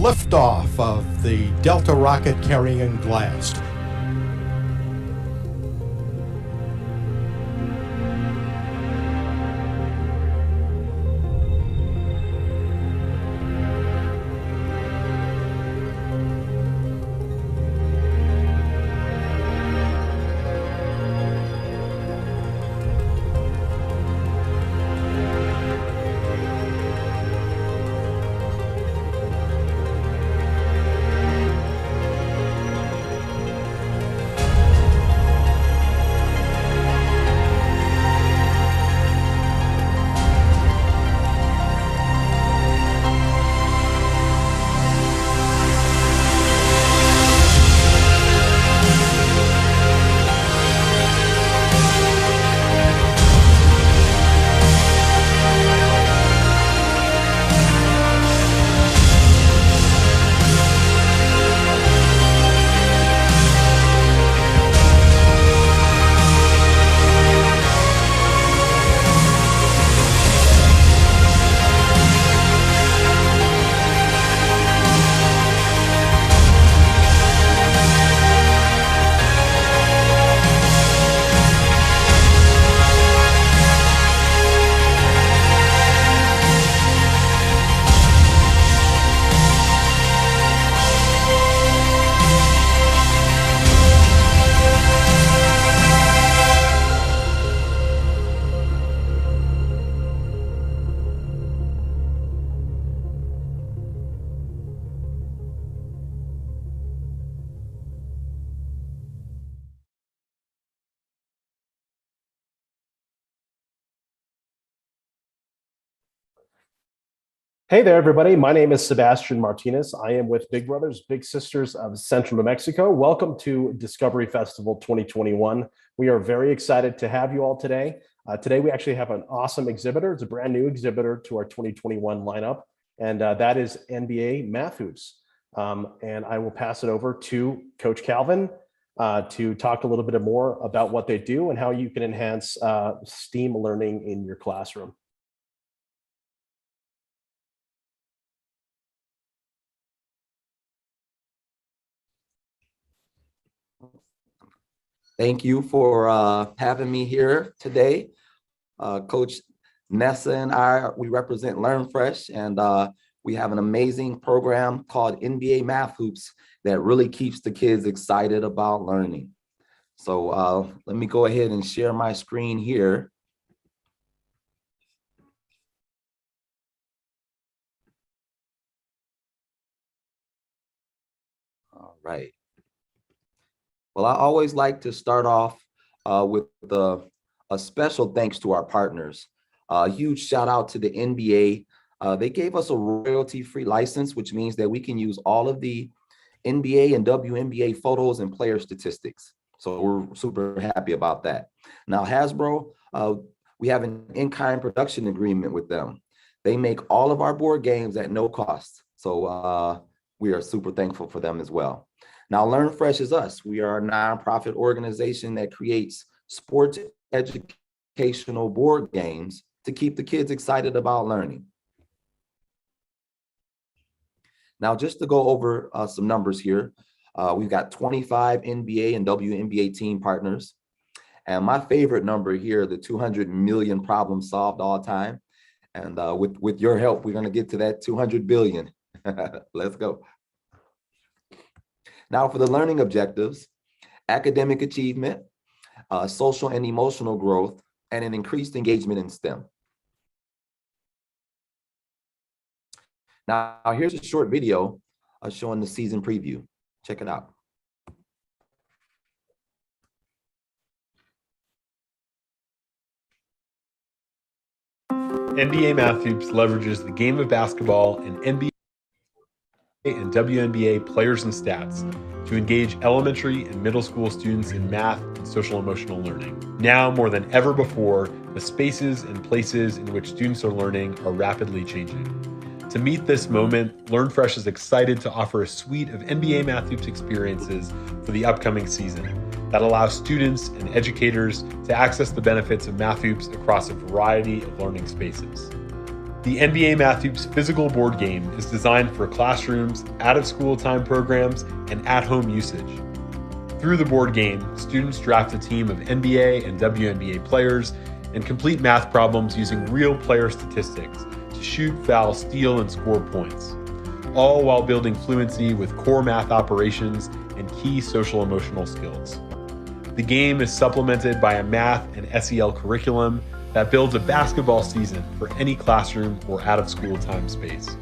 liftoff of the Delta rocket carrying Blast. Hey there, everybody. My name is Sebastian Martinez. I am with Big Brothers Big Sisters of Central New Mexico. Welcome to Discovery Festival 2021. We are very excited to have you all today. Today, we actually have an awesome exhibitor. It's a brand new exhibitor to our 2021 lineup, and that is NBA Math Hoops. And I will pass it over to Coach Calvin to talk a little bit more about what they do and how you can enhance STEAM learning in your classroom. Thank you for having me here today. Coach Nessa and we represent Learn Fresh, and we have an amazing program called NBA Math Hoops that really keeps the kids excited about learning. So let me go ahead and share my screen here. All right. Well, I always like to start off with a special thanks to our partners. A huge shout out to the NBA. They gave us a royalty-free license, which means that we can use all of the NBA and WNBA photos and player statistics. So we're super happy about that. Now, Hasbro, we have an in-kind production agreement with them. They make all of our board games at no cost. So we are super thankful for them as well. Now, Learn Fresh is us. We are a nonprofit organization that creates sports educational board games to keep the kids excited about learning. Now, just to go over some numbers here, we've got 25 NBA and WNBA team partners. And my favorite number here, the 200 million problems solved all time. And with your help, we're going to get to that 200 billion. Let's go. Now, for the learning objectives, academic achievement, social and emotional growth, and an increased engagement in STEM. Now, here's a short video showing the season preview. Check it out. NBA Math Hoops leverages the game of basketball and NBA and WNBA players and stats to engage elementary and middle school students in math and social emotional learning. Now more than ever before, the spaces and places in which students are learning are rapidly changing. To meet this moment, Learn Fresh is excited to offer a suite of NBA Math Hoops experiences for the upcoming season that allows students and educators to access the benefits of Math Hoops across a variety of learning spaces. The NBA Math Hoops physical board game is designed for classrooms, out-of-school time programs, and at-home usage. Through the board game, students draft a team of NBA and WNBA players and complete math problems using real player statistics to shoot, foul, steal, and score points, all while building fluency with core math operations and key social-emotional skills. The game is supplemented by a math and SEL curriculum that builds a basketball season for any classroom or out-of-school time space.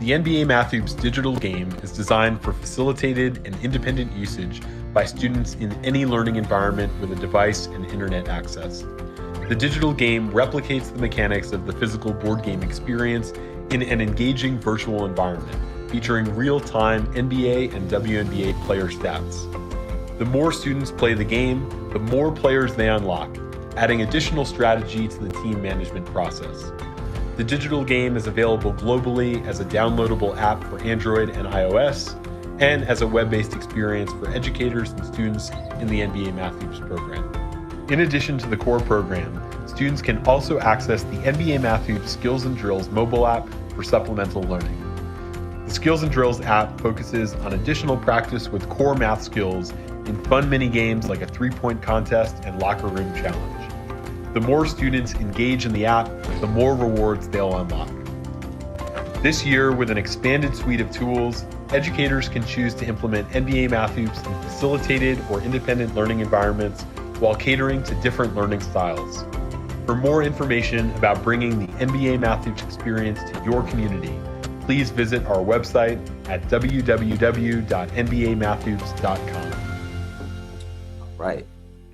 The NBA Math Hoops digital game is designed for facilitated and independent usage by students in any learning environment with a device and internet access. The digital game replicates the mechanics of the physical board game experience in an engaging virtual environment, featuring real-time NBA and WNBA player stats. The more students play the game, the more players they unlock, adding additional strategy to the team management process. The digital game is available globally as a downloadable app for Android and iOS, and as a web-based experience for educators and students in the NBA Math Hoops program. In addition to the core program, students can also access the NBA Math Hoops Skills and Drills mobile app for supplemental learning. The Skills and Drills app focuses on additional practice with core math skills in fun mini games like a three-point contest and locker room challenge. The more students engage in the app, the more rewards they'll unlock. This year, with an expanded suite of tools, educators can choose to implement NBA Math Hoops in facilitated or independent learning environments while catering to different learning styles. For more information about bringing the NBA Math Hoops experience to your community, please visit our website at www.nbamathhoops.com. Right.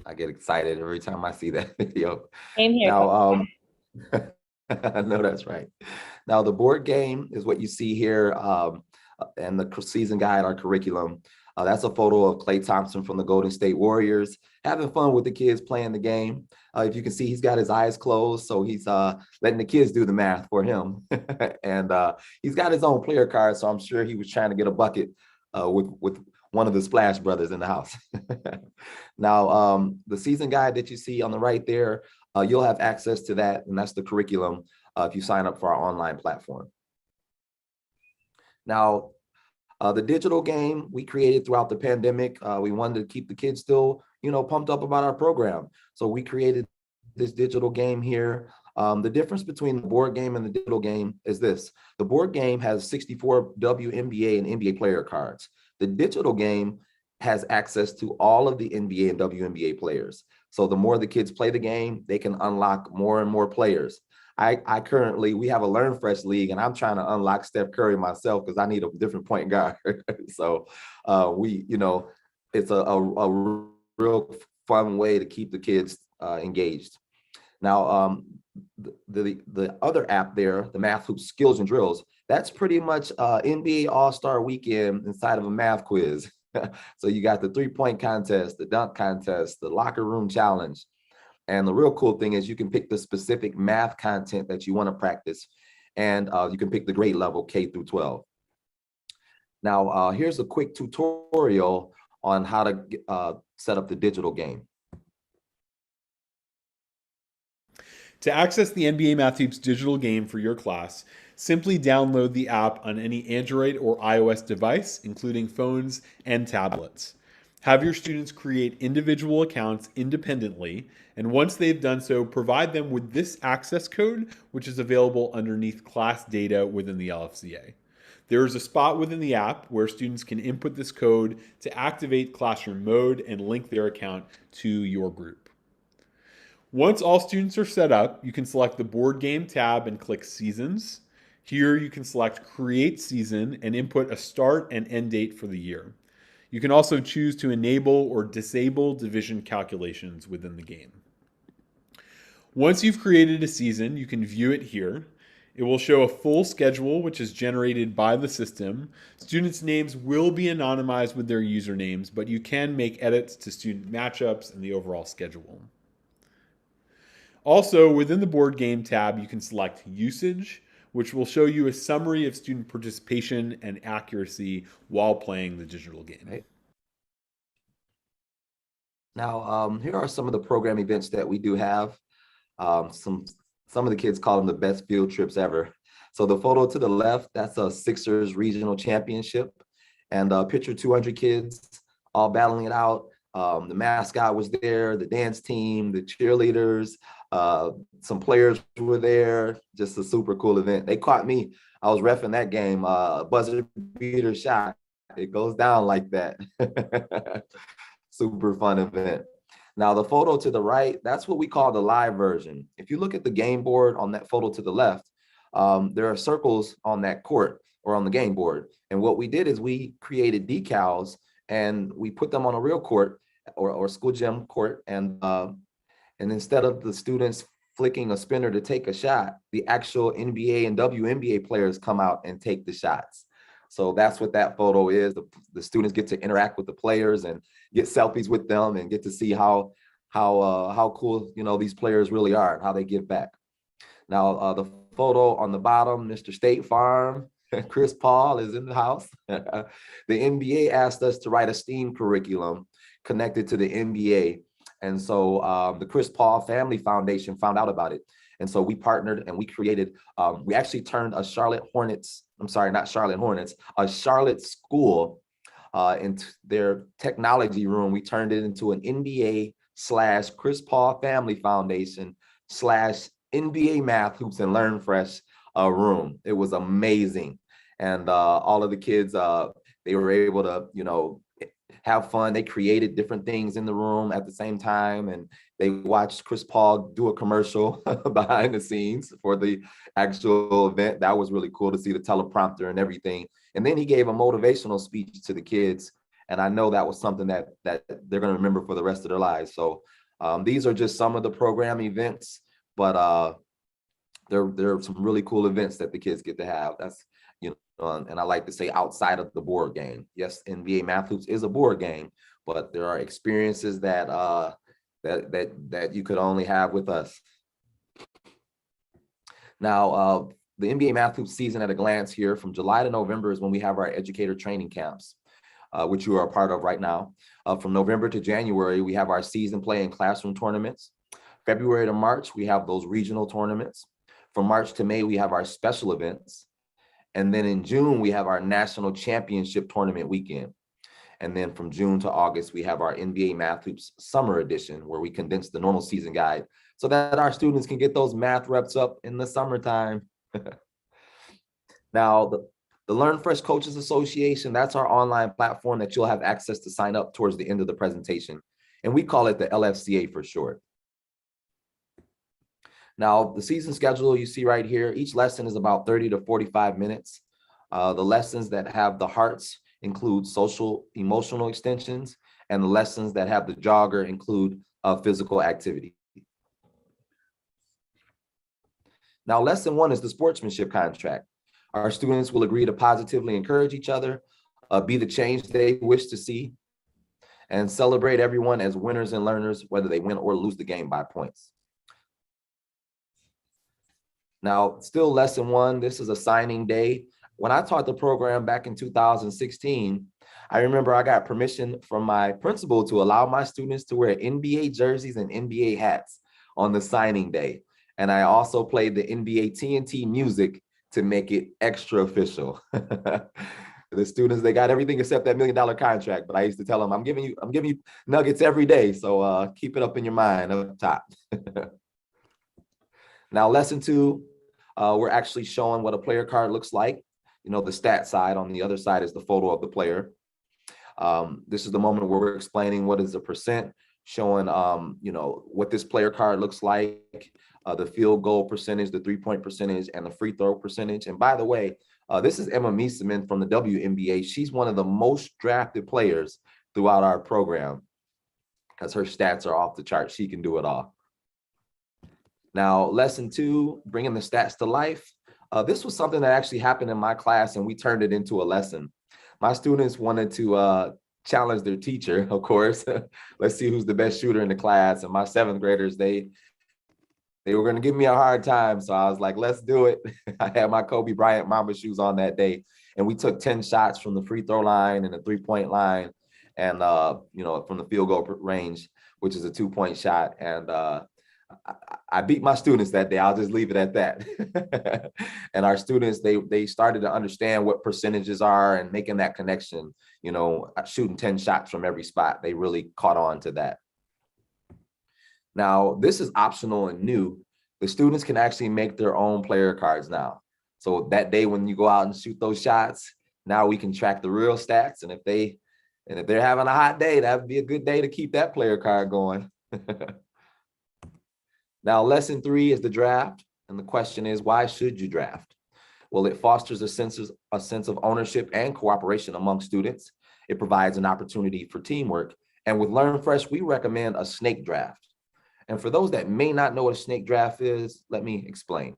I get excited every time I see that video. Same here. Now, I know that's right. Now, the board game is what you see here, and the season guide, our curriculum. That's a photo of Klay Thompson from the Golden State Warriors, having fun with the kids playing the game. If you can see, he's got his eyes closed, so he's letting the kids do the math for him. And he's got his own player card, so I'm sure he was trying to get a bucket with one of the Splash Brothers in the house. Now, the season guide that you see on the right there, you'll have access to that, and that's the curriculum if you sign up for our online platform. Now, the digital game we created throughout the pandemic, we wanted to keep the kids still, pumped up about our program. So we created this digital game here. The difference between the board game and the digital game is this. The board game has 64 WNBA and NBA player cards. The digital game has access to all of the NBA and WNBA players. So the more the kids play the game, they can unlock more and more players. I currently, we have a Learn Fresh League, and I'm trying to unlock Steph Curry myself because I need a different point guard. So it's a real fun way to keep the kids engaged. Now, the other app there, the Math Hoops Skills and Drills, that's pretty much NBA All-Star Weekend inside of a math quiz. So you got the three-point contest, the dunk contest, the locker room challenge. And the real cool thing is you can pick the specific math content that you want to practice, and you can pick the grade level K through 12. Now, here's a quick tutorial on how to set up the digital game. To access the NBA Math Hoops digital game for your class, simply download the app on any Android or iOS device, including phones and tablets. Have your students create individual accounts independently, and once they've done so, provide them with this access code, which is available underneath class data within the LFCA. There is a spot within the app where students can input this code to activate classroom mode and link their account to your group. Once all students are set up, you can select the Board Game tab and click Seasons. Here you can select Create Season and input a start and end date for the year. You can also choose to enable or disable division calculations within the game. Once you've created a season, you can view it here. It will show a full schedule, which is generated by the system. Students' names will be anonymized with their usernames, but you can make edits to student matchups and the overall schedule. Also, within the Board Game tab, you can select Usage, which will show you a summary of student participation and accuracy while playing the digital game. Right. Now, here are some of the program events that we do have. Some some of the kids call them the best field trips ever. So the photo to the left, that's a Sixers regional championship, and picture 200 kids all battling it out. The mascot was there, the dance team, the cheerleaders, some players were there. Just a super cool event. They caught me. I was reffing that game, buzzer beater shot. It goes down like that. Super fun event. Now the photo to the right, that's what we call the live version. If you look at the game board on that photo to the left, there are circles on that court or on the game board. And what we did is we created decals and we put them on a real court or school gym court. And instead of the students flicking a spinner to take a shot, the actual NBA and WNBA players come out and take the shots. So that's what that photo is. The students get to interact with the players and get selfies with them and get to see how cool, you know, these players really are and how they give back. Now, the photo on the bottom, Mr. State Farm, Chris Paul is in the house. The NBA asked us to write a STEAM curriculum connected to the NBA. And so the Chris Paul Family Foundation found out about it. And so we partnered and we created, we actually turned a Charlotte Hornets, I'm sorry, not Charlotte Hornets, a Charlotte school into their technology room. We turned it into an NBA / Chris Paul Family Foundation / NBA Math Hoops and Learn Fresh room. It was amazing. And all of the kids, they were able to, you know, have fun. They created different things in the room at the same time. And they watched Chris Paul do a commercial behind the scenes for the actual event. That was really cool to see the teleprompter and everything. And then he gave a motivational speech to the kids. And I know that was something that they're going to remember for the rest of their lives. So these are just some of the program events, but there are some really cool events that the kids get to have. That's, you know, and I like to say outside of the board game. Yes, NBA Math Hoops is a board game, but there are experiences that that you could only have with us. Now, the NBA Math Hoops season at a glance here, from July to November is when we have our educator training camps, which you are a part of right now. From November to January, we have our season play and classroom tournaments. February to March, we have those regional tournaments. From March to May, we have our special events. And then in June, we have our national championship tournament weekend. And then from June to August, we have our NBA Math Hoops summer edition, where we condense the normal season guide so that our students can get those math reps up in the summertime. Now, the Learn Fresh Coaches Association, that's our online platform that you'll have access to sign up towards the end of the presentation. And we call it the LFCA for short. Now, the season schedule you see right here, each lesson is about 30 to 45 minutes. The lessons that have the hearts include social, emotional extensions, and the lessons that have the jogger include physical activity. Now, lesson 1 is the sportsmanship contract. Our students will agree to positively encourage each other, be the change they wish to see, and celebrate everyone as winners and learners, whether they win or lose the game by points. Now, still lesson 1, this is a signing day. When I taught the program back in 2016, I remember I got permission from my principal to allow my students to wear NBA jerseys and NBA hats on the signing day. And I also played the NBA TNT music to make it extra official. The students, they got everything except that $1 million contract, but I used to tell them, I'm giving you nuggets every day. So keep it up in your mind up top. Now, lesson 2, we're actually showing what a player card looks like. You know, the stat side. On the other side is the photo of the player. This is the moment where we're explaining what is the percent, showing, you know, what this player card looks like, the field goal percentage, the 3-point percentage, and the free throw percentage. And by the way, this is Emma Mieseman from the WNBA. She's one of the most drafted players throughout our program because her stats are off the chart. She can do it all. Now, lesson 2, bringing the stats to life. This was something that actually happened in my class, and we turned it into a lesson. My students wanted to challenge their teacher, of course. Let's see who's the best shooter in the class. And my 7th graders, they were going to give me a hard time. So I was like, let's do it. I had my Kobe Bryant Mamba shoes on that day. And we took 10 shots from the free throw line and the 3-point line and, you know, from the field goal range, which is a 2-point shot. And I beat my students that day. I'll just leave it at that. And our students, they started to understand what percentages are and making that connection, you know, shooting 10 shots from every spot. They really caught on to that. Now, this is optional and new. The students can actually make their own player cards now. So that day when you go out and shoot those shots, now we can track the real stats. And if they're having a hot day, that would be a good day to keep that player card going. Now, lesson 3 is the draft. And the question is, why should you draft? Well, it fosters a sense of ownership and cooperation among students. It provides an opportunity for teamwork. And with Learn Fresh, we recommend a snake draft. And for those that may not know what a snake draft is, let me explain.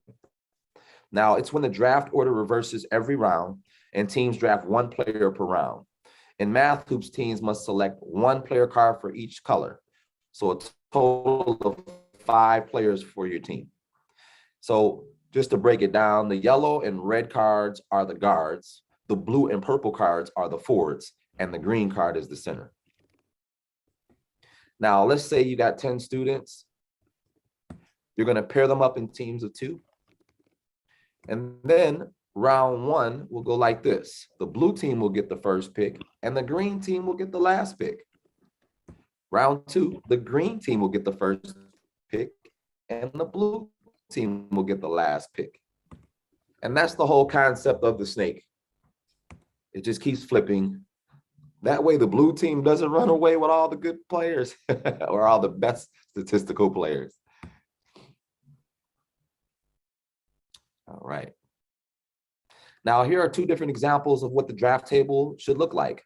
Now, it's when the draft order reverses every round and teams draft one player per round. In Math Hoops, teams must select one player card for each color. So a total of 5 players for your team. So just to break it down, the yellow and red cards are the guards, the blue and purple cards are the forwards, and the green card is the center. Now, let's say you got 10 students. You're going to pair them up in teams of 2. And then round 1 will go like this. The blue team will get the first pick, and the green team will get the last pick. Round 2, the green team will get the first pick, and the blue team will get the last pick. And that's the whole concept of the snake. It just keeps flipping. That way the blue team doesn't run away with all the good players or all the best statistical players. All right. Now, here are 2 different examples of what the draft table should look like.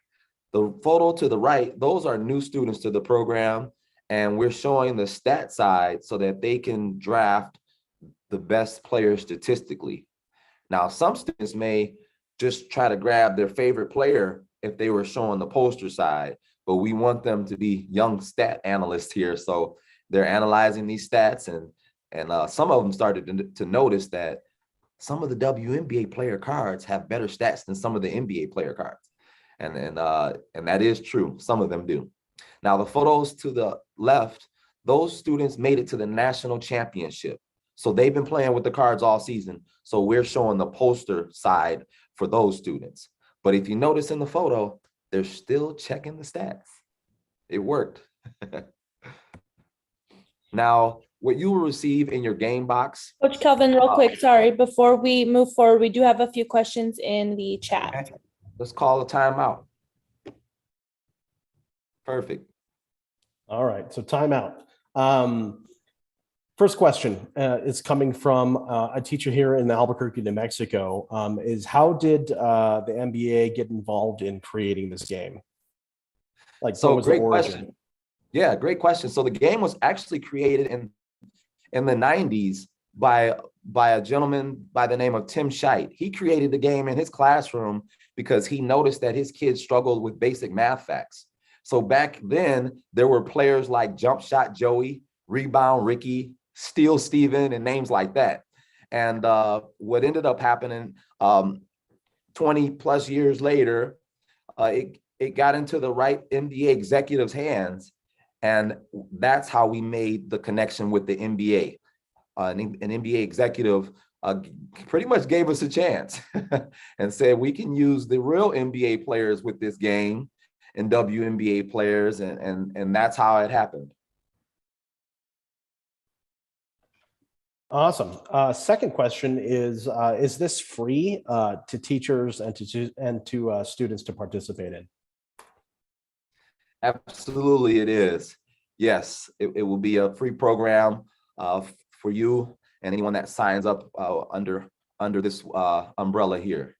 The photo to the right, those are new students to the program, and we're showing the stat side so that they can draft the best players statistically. Now, some students may just try to grab their favorite player if they were showing the poster side, but we want them to be young stat analysts here. So they're analyzing these stats, and some of them started to notice that some of the WNBA player cards have better stats than some of the NBA player cards. And that is true. Some of them do. Now, the photos to the left, those students made it to the national championship. So they've been playing with the cards all season. So we're showing the poster side for those students. But if you notice in the photo, they're still checking the stats. It worked. Now, what you will receive in your game box. Coach Kelvin, real quick, sorry, before we move forward, we do have a few questions in the chat. Okay. Let's call a timeout. Perfect. All right, so timeout. First question is coming from a teacher here in Albuquerque, New Mexico. Is how did the NBA get involved in creating this game? Like, so what was great the origin? question. Yeah, great question. So the game was actually created in the 90s by a gentleman by the name of Tim Scheit. He created the game in his classroom because he noticed that his kids struggled with basic math facts. So back then, there were players like Jump Shot Joey, Rebound Ricky, Steal Steven, and names like that. And what ended up happening 20 plus years later, it got into the right NBA executives' hands. And that's how we made the connection with the NBA. An NBA executive pretty much gave us a chance and said, we can use the real NBA players with this game and WNBA players. And that's how it happened. Awesome. Second question is this free to teachers and to students to participate in? Absolutely, it is. Yes, it will be a free program for you and anyone that signs up under this umbrella here.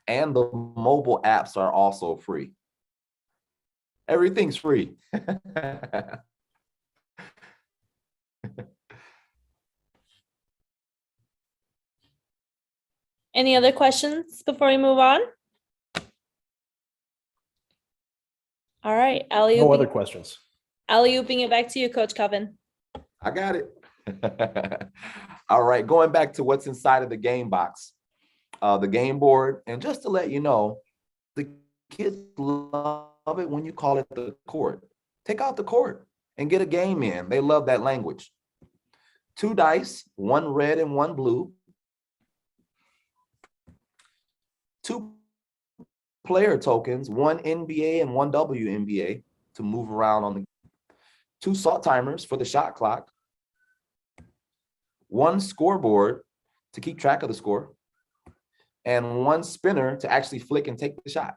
And the mobile apps are also free. Everything's free. Any other questions before we move on? All right, No other questions. alley-ooping it back to you, Coach Kelvin. I got it. All right, going back to what's inside of the game box, the game board, and just to let you know, the kids love it when you call it the court. Take out the court. and get a game in. They love that language. 2 dice, 1 red and 1 blue. 2 player tokens, 1 NBA and 1 WNBA to move around on the 2 salt timers for the shot clock. 1 scoreboard to keep track of the score. And 1 spinner to actually flick and take the shot.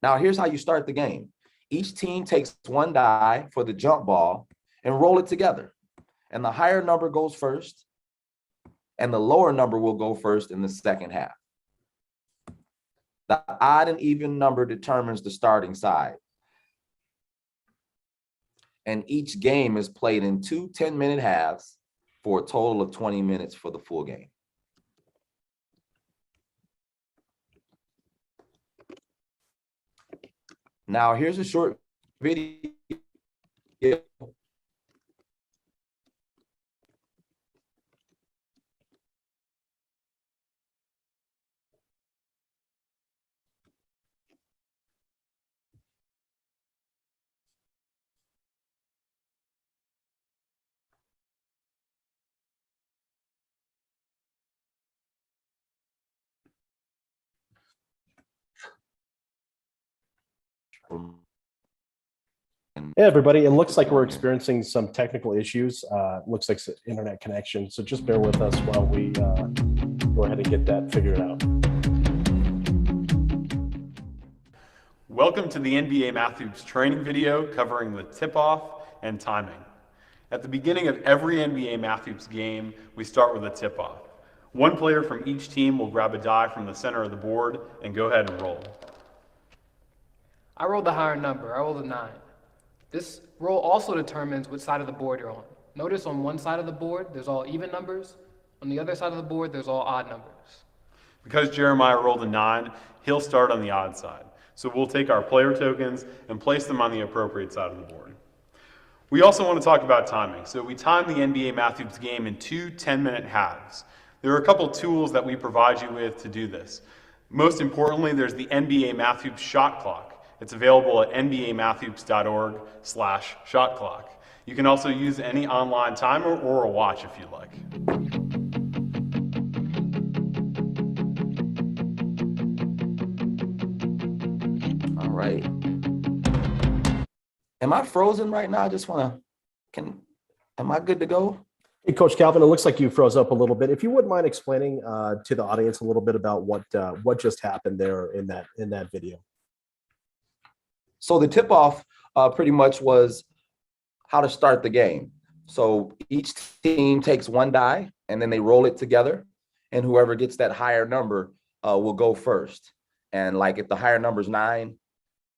Now, here's how you start the game. Each team takes 1 die for the jump ball and roll it together. And the higher number goes first, and the lower number will go first in the second half. The odd and even number determines the starting side. And each game is played in 2 10-minute halves for a total of 20 minutes for the full game. Now, here's a short video. Hey, everybody. It looks like we're experiencing some technical issues. Looks like it's an internet connection. So just bear with us while we go ahead and get that figured out. Welcome to the NBA Math Hoops training video covering the tip-off and timing. At the beginning of every NBA Math Hoops game, we start with a tip-off. 1 player from each team will grab a die from the center of the board and go ahead and roll. I rolled the higher number. I rolled a 9. This roll also determines which side of the board you're on. Notice on one side of the board, there's all even numbers. On the other side of the board, there's all odd numbers. Because Jeremiah rolled a 9, he'll start on the odd side. So we'll take our player tokens and place them on the appropriate side of the board. We also want to talk about timing. So we time the NBA Math Hoops game in 2 10-minute halves. There are a couple tools that we provide you with to do this. Most importantly, there's the NBA Math Hoops shot clock. It's available at nbamathhoops.org/shot clock. You can also use any online timer or a watch if you like. All right. Am I frozen right now? I just want to, am I good to go? Hey, Coach Calvin, it looks like you froze up a little bit. If you wouldn't mind explaining to the audience a little bit about what just happened there in that video. So the tip-off pretty much was how to start the game. So each team takes 1 die, and then they roll it together, and whoever gets that higher number will go first. And like if the higher number is 9,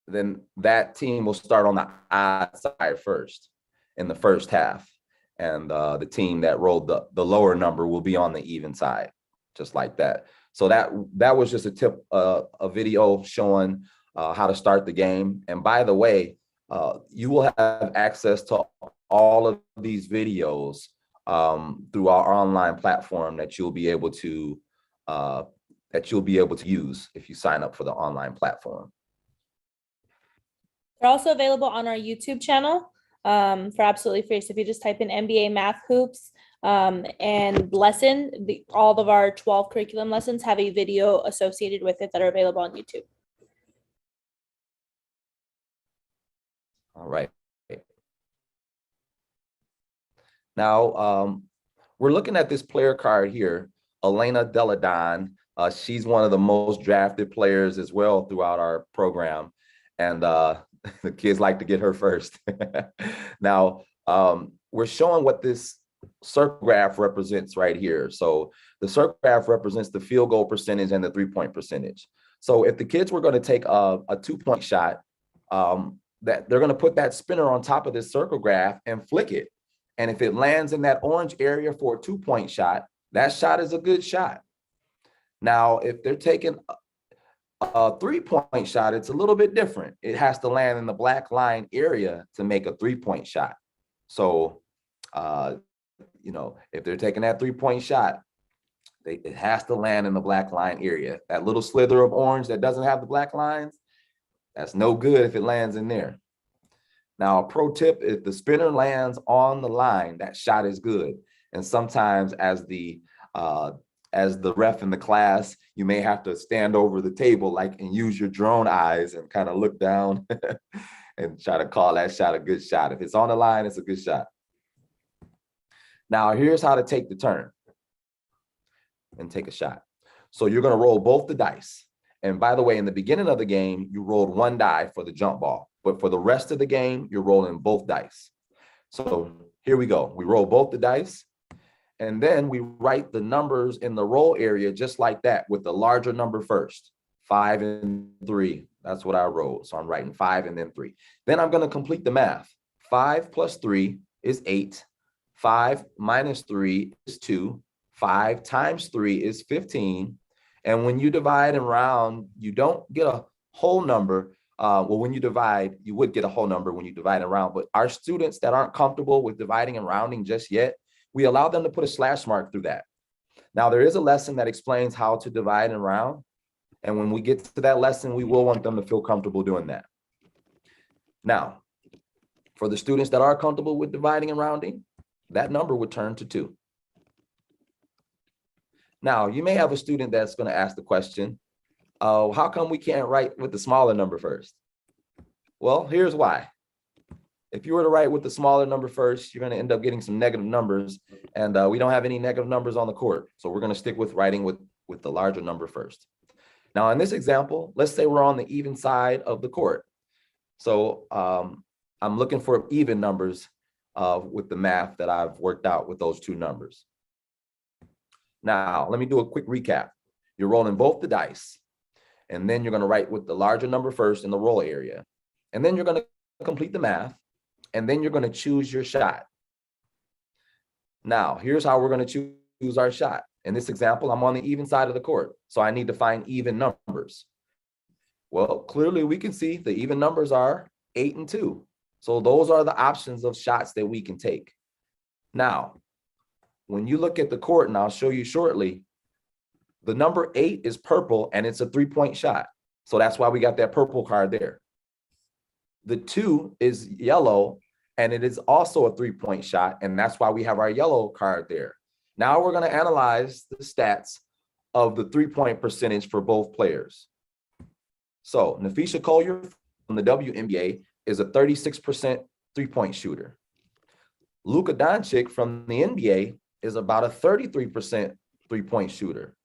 then that team will start on the odd side first in the first half. And the team that rolled the lower number will be on the even side, just like that. So that was just a video showing how to start the game. And by the way, you will have access to all of these videos through our online platform that you'll be able to use if you sign up for the online platform. They're also available on our YouTube channel for absolutely free. So if you just type in NBA Math Hoops and lesson, all of our 12 curriculum lessons have a video associated with it that are available on YouTube. All right. Now, we're looking at this player card here, Elena Deladon. She's one of the most drafted players as well throughout our program. And the kids like to get her first. Now, we're showing what this circle graph represents right here. So the circle graph represents the field goal percentage and the 3-point percentage. So if the kids were going to take a 2-point shot, that they're going to put that spinner on top of this circle graph and flick it. And if it lands in that orange area for a 2-point shot, that shot is a good shot. Now, if they're taking a 3-point shot, it's a little bit different. It has to land in the black line area to make a 3-point shot. So, if they're taking that 3-point shot, it has to land in the black line area. That little slither of orange that doesn't have the black lines, that's no good if it lands in there. Now, a pro tip, if the spinner lands on the line, that shot is good. And sometimes as the ref in the class, you may have to stand over the table and use your drone eyes and kind of look down and try to call that shot a good shot. If it's on the line, it's a good shot. Now, here's how to take the turn and take a shot. So you're going to roll both the dice. And by the way, in the beginning of the game, you rolled one die for the jump ball. But for the rest of the game, you're rolling both dice. So here we go. We roll both the dice. And then we write the numbers in the roll area just like that with the larger number first. 5 and 3. That's what I rolled. So I'm writing 5 and then 3. Then I'm going to complete the math. 5 plus 3 is 8. 5 minus 3 is 2. 5 times 3 is 15. And when you divide and round, you don't get a whole number. Well, when you divide, you would get a whole number when you divide and round. But our students that aren't comfortable with dividing and rounding just yet, we allow them to put a slash mark through that. Now, there is a lesson that explains how to divide and round. And when we get to that lesson, we will want them to feel comfortable doing that. Now, for the students that are comfortable with dividing and rounding, that number would turn to 2. Now, you may have a student that's going to ask the question, how come we can't write with the smaller number first? Well, here's why. If you were to write with the smaller number first, you're going to end up getting some negative numbers, and we don't have any negative numbers on the court. So we're going to stick with writing with the larger number first. Now, in this example, let's say we're on the even side of the court. So I'm looking for even numbers with the math that I've worked out with those two numbers. Now, let me do a quick recap. You're rolling both the dice, and then you're going to write with the larger number first in the roll area. And then you're going to complete the math, and then you're going to choose your shot. Now, here's how we're going to choose our shot. In this example, I'm on the even side of the court, so I need to find even numbers. Well, clearly we can see the even numbers are 8 and 2. So those are the options of shots that we can take. Now, when you look at the court, and I'll show you shortly, the number 8 is purple and it's a 3-point shot. So that's why we got that purple card there. The 2 is yellow and it is also a 3-point shot. And that's why we have our yellow card there. Now we're going to analyze the stats of the 3-point percentage for both players. So Nafisha Collier from the WNBA is a 36% 3-point shooter. Luka Doncic from the NBA is about a 33% 3-point shooter.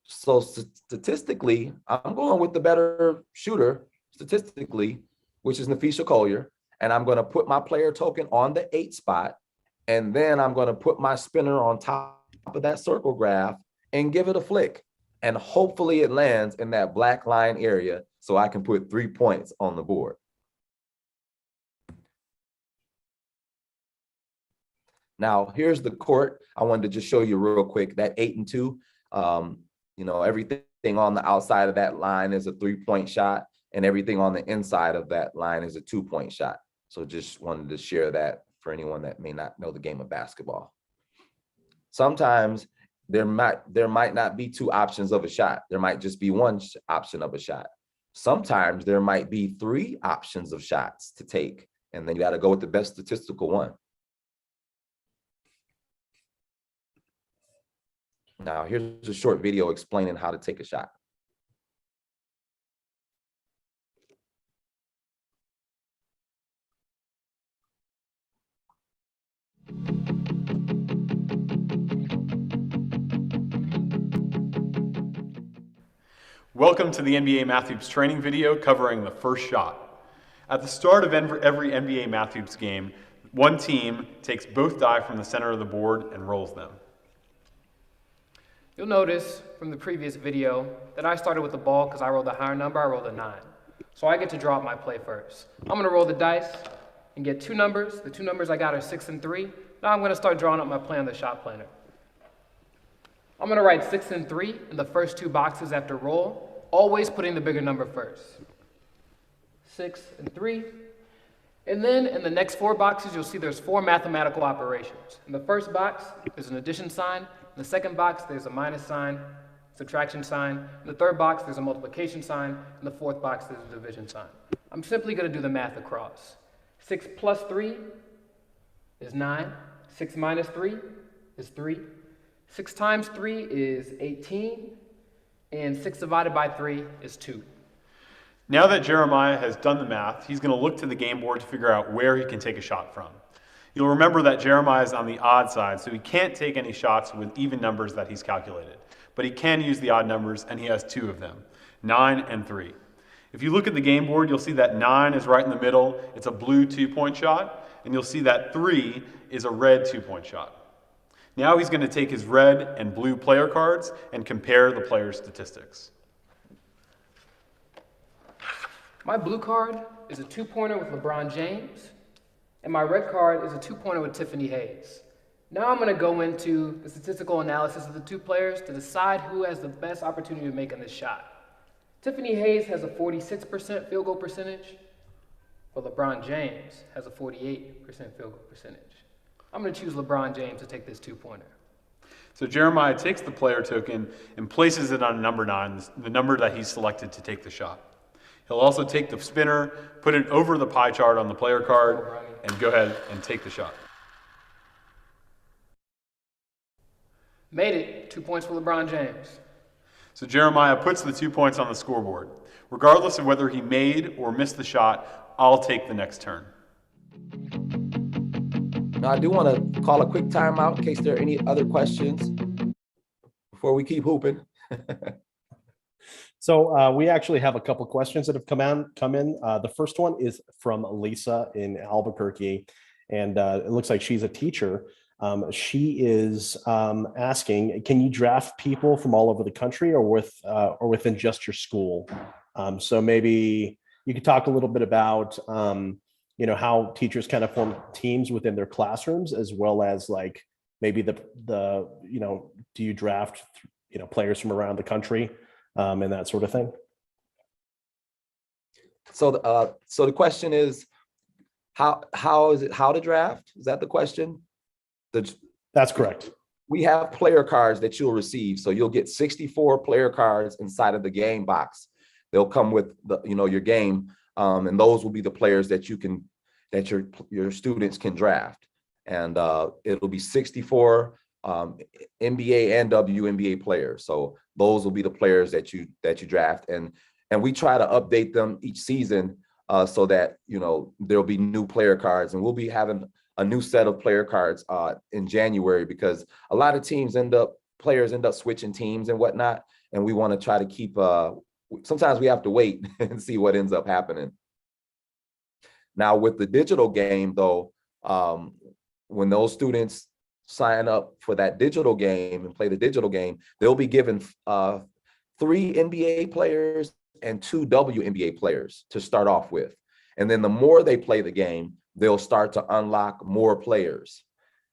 So statistically, I'm going with the better shooter statistically, which is Nafisha Collier. And I'm going to put my player token on the 8 spot. And then I'm going to put my spinner on top of that circle graph and give it a flick. And hopefully it lands in that black line area so I can put 3 points on the board. Now, here's the court. I wanted to just show you real quick that 8 and 2. Everything on the outside of that line is a 3-point shot, and everything on the inside of that line is a 2-point shot. So just wanted to share that for anyone that may not know the game of basketball. Sometimes there might not be 2 options of a shot. There might just be 1 option of a shot. Sometimes there might be 3 options of shots to take, and then you got to go with the best statistical one. Now, here's a short video explaining how to take a shot. Welcome to the NBA Math Hoops training video covering the first shot. At the start of every NBA Math Hoops game, one team takes both die from the center of the board and rolls them. You'll notice from the previous video that I started with the ball because I rolled a higher number, I rolled a 9. So I get to draw up my play first. I'm going to roll the dice and get 2 numbers. The 2 numbers I got are 6 and 3. Now I'm going to start drawing up my play on the shot planner. I'm going to write 6 and 3 in the first 2 boxes after roll, always putting the bigger number first. 6 and 3. And then in the next 4 boxes, you'll see there's 4 mathematical operations. In the first box, there's an addition sign. In the second box, there's a minus sign, subtraction sign. In the third box, there's a multiplication sign. In the fourth box, there's a division sign. I'm simply going to do the math across. 6 plus 3 is 9. 6 minus 3 is 3. 6 times 3 is 18. And 6 divided by 3 is 2. Now that Jeremiah has done the math, he's going to look to the game board to figure out where he can take a shot from. You'll remember that Jeremiah is on the odd side, so he can't take any shots with even numbers that he's calculated. But he can use the odd numbers, and he has 2 of them, 9 and 3. If you look at the game board, you'll see that 9 is right in the middle. It's a blue 2-point shot, and you'll see that 3 is a red 2-point shot. Now he's going to take his red and blue player cards and compare the players' statistics. My blue card is a 2-pointer with LeBron James, and my red card is a 2-pointer with Tiffany Hayes. Now I'm going to go into the statistical analysis of the 2 players to decide who has the best opportunity of making this shot. Tiffany Hayes has a 46% field goal percentage, but LeBron James has a 48% field goal percentage. I'm going to choose LeBron James to take this 2-pointer. So Jeremiah takes the player token and places it on number 9, the number that he's selected to take the shot. He'll also take the spinner, put it over the pie chart on the player card, and go ahead and take the shot. Made it. 2 points for LeBron James. So Jeremiah puts the 2 points on the scoreboard. Regardless of whether he made or missed the shot, I'll take the next turn. Now, I do want to call a quick timeout in case there are any other questions before we keep hooping. So we actually have a couple questions that have come in. The first one is from Lisa in Albuquerque, and it looks like she's a teacher. She is asking, can you draft people from all over the country or within just your school? So maybe you could talk a little bit about how teachers kind of form teams within their classrooms, as well as like maybe the do you draft players from around the country and that sort of thing? So the question is, how is it how to draft? Is that the question? That's correct. We have player cards that you'll receive. So you'll get 64 player cards inside of the game box. They'll come with your game, and those will be the players that your students can draft. And it'll be 64 NBA and WNBA players. So those will be the players that you draft, and we try to update them each season so that there'll be new player cards, and we'll be having a new set of player cards in January, because a lot of players end up switching teams and whatnot, and we want to try to keep. Sometimes we have to wait and see what ends up happening. Now with the digital game, though, when those students sign up for that digital game and play the digital game, they'll be given 3 NBA players and 2 WNBA players to start off with. And then the more they play the game, they'll start to unlock more players.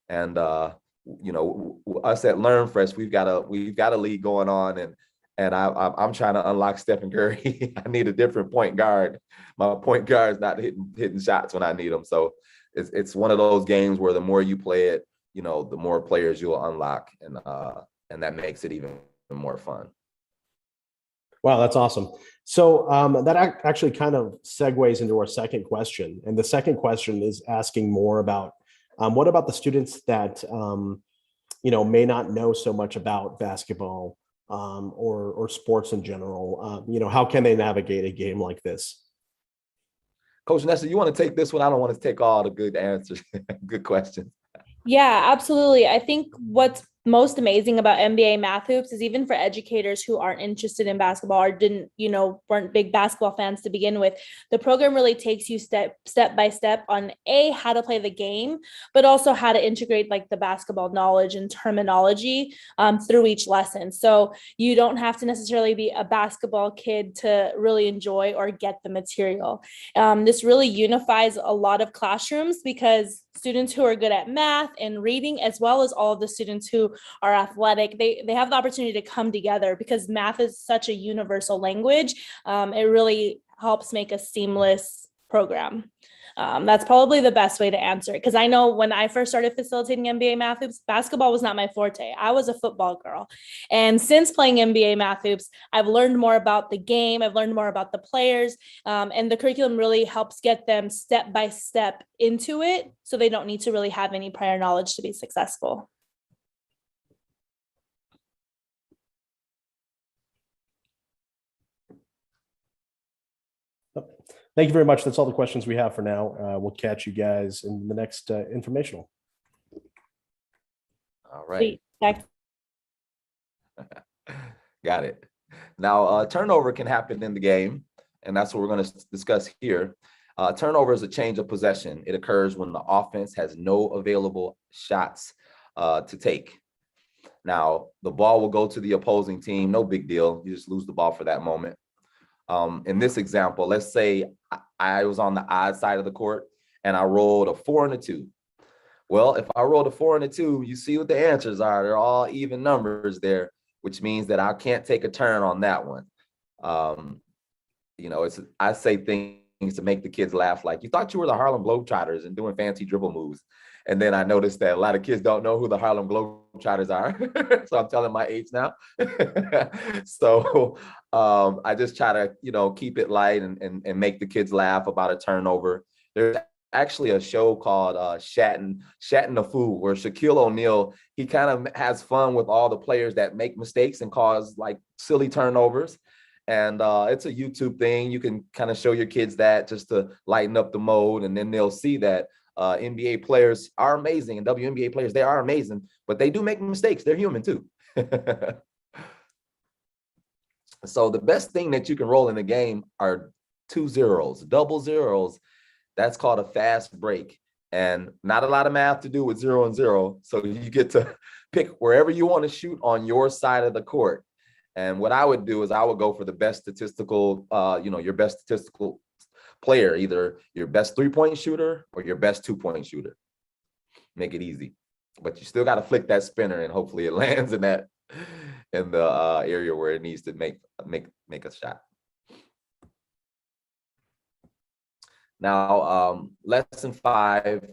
And us at LearnFresh, we've got a league going on, and I'm trying to unlock Stephen Curry. I need a different point guard. My point guard's not hitting shots when I need them. So it's one of those games where the more you play it, the more players you'll unlock, and that makes it even more fun. Wow, that's awesome. So that actually kind of segues into our second question. And the second question is asking more about what about the students that may not know so much about basketball or sports in general? How can they navigate a game like this? Coach Nessa, you want to take this one? I don't want to take all the good answers. Good question. Yeah, absolutely. I think what's most amazing about NBA math hoops is even for educators who aren't interested in basketball or weren't big basketball fans to begin with, the program really takes you step by step on how to play the game, but also how to integrate like the basketball knowledge and terminology through each lesson. So you don't have to necessarily be a basketball kid to really enjoy or get the material. This really unifies a lot of classrooms, because students who are good at math and reading, as well as all of the students who are athletic, they have the opportunity to come together, because math is such a universal language. It really helps make a seamless program. That's probably the best way to answer it. Because I know when I first started facilitating NBA math hoops, basketball was not my forte. I was a football girl. And since playing NBA math hoops, I've learned more about the game. I've learned more about the players. And the curriculum really helps get them step by step into it. So they don't need to really have any prior knowledge to be successful. Thank you very much. That's all the questions we have for now. We'll catch you guys in the next informational. All right. Back. Got it. Now, turnover can happen in the game, and that's what we're going to discuss here. Turnover is a change of possession. It occurs when the offense has no available shots to take. Now, the ball will go to the opposing team. No big deal. You just lose the ball for that moment. In this example, let's say I was on the odd side of the court and I rolled a 4 and a 2. Well, if I rolled a 4 and a 2, you see what the answers are. They're all even numbers there, which means that I can't take a turn on that one. I say things to make the kids laugh, like, you thought you were the Harlem Globetrotters and doing fancy dribble moves. And then I noticed that a lot of kids don't know who the Harlem Globetrotters are. So I'm telling my age now. So I just try to, keep it light and make the kids laugh about a turnover. There's actually a show called Shattin' the Fool, where Shaquille O'Neal, he kind of has fun with all the players that make mistakes and cause like silly turnovers. And it's a YouTube thing. You can kind of show your kids that just to lighten up the mode, and then they'll see that NBA players are amazing and WNBA players, they are amazing, but they do make mistakes. They're human too. So the best thing that you can roll in the game are 2 zeros, double zeros. That's called a fast break, and not a lot of math to do with 0 and 0. So you get to pick wherever you want to shoot on your side of the court. And what I would do is I would go for the best statistical, your best statistical player, either your best 3-point shooter or your best 2-point shooter. Make it easy, but you still got to flick that spinner, and hopefully it lands in the area where it needs to make a shot. Now, lesson 5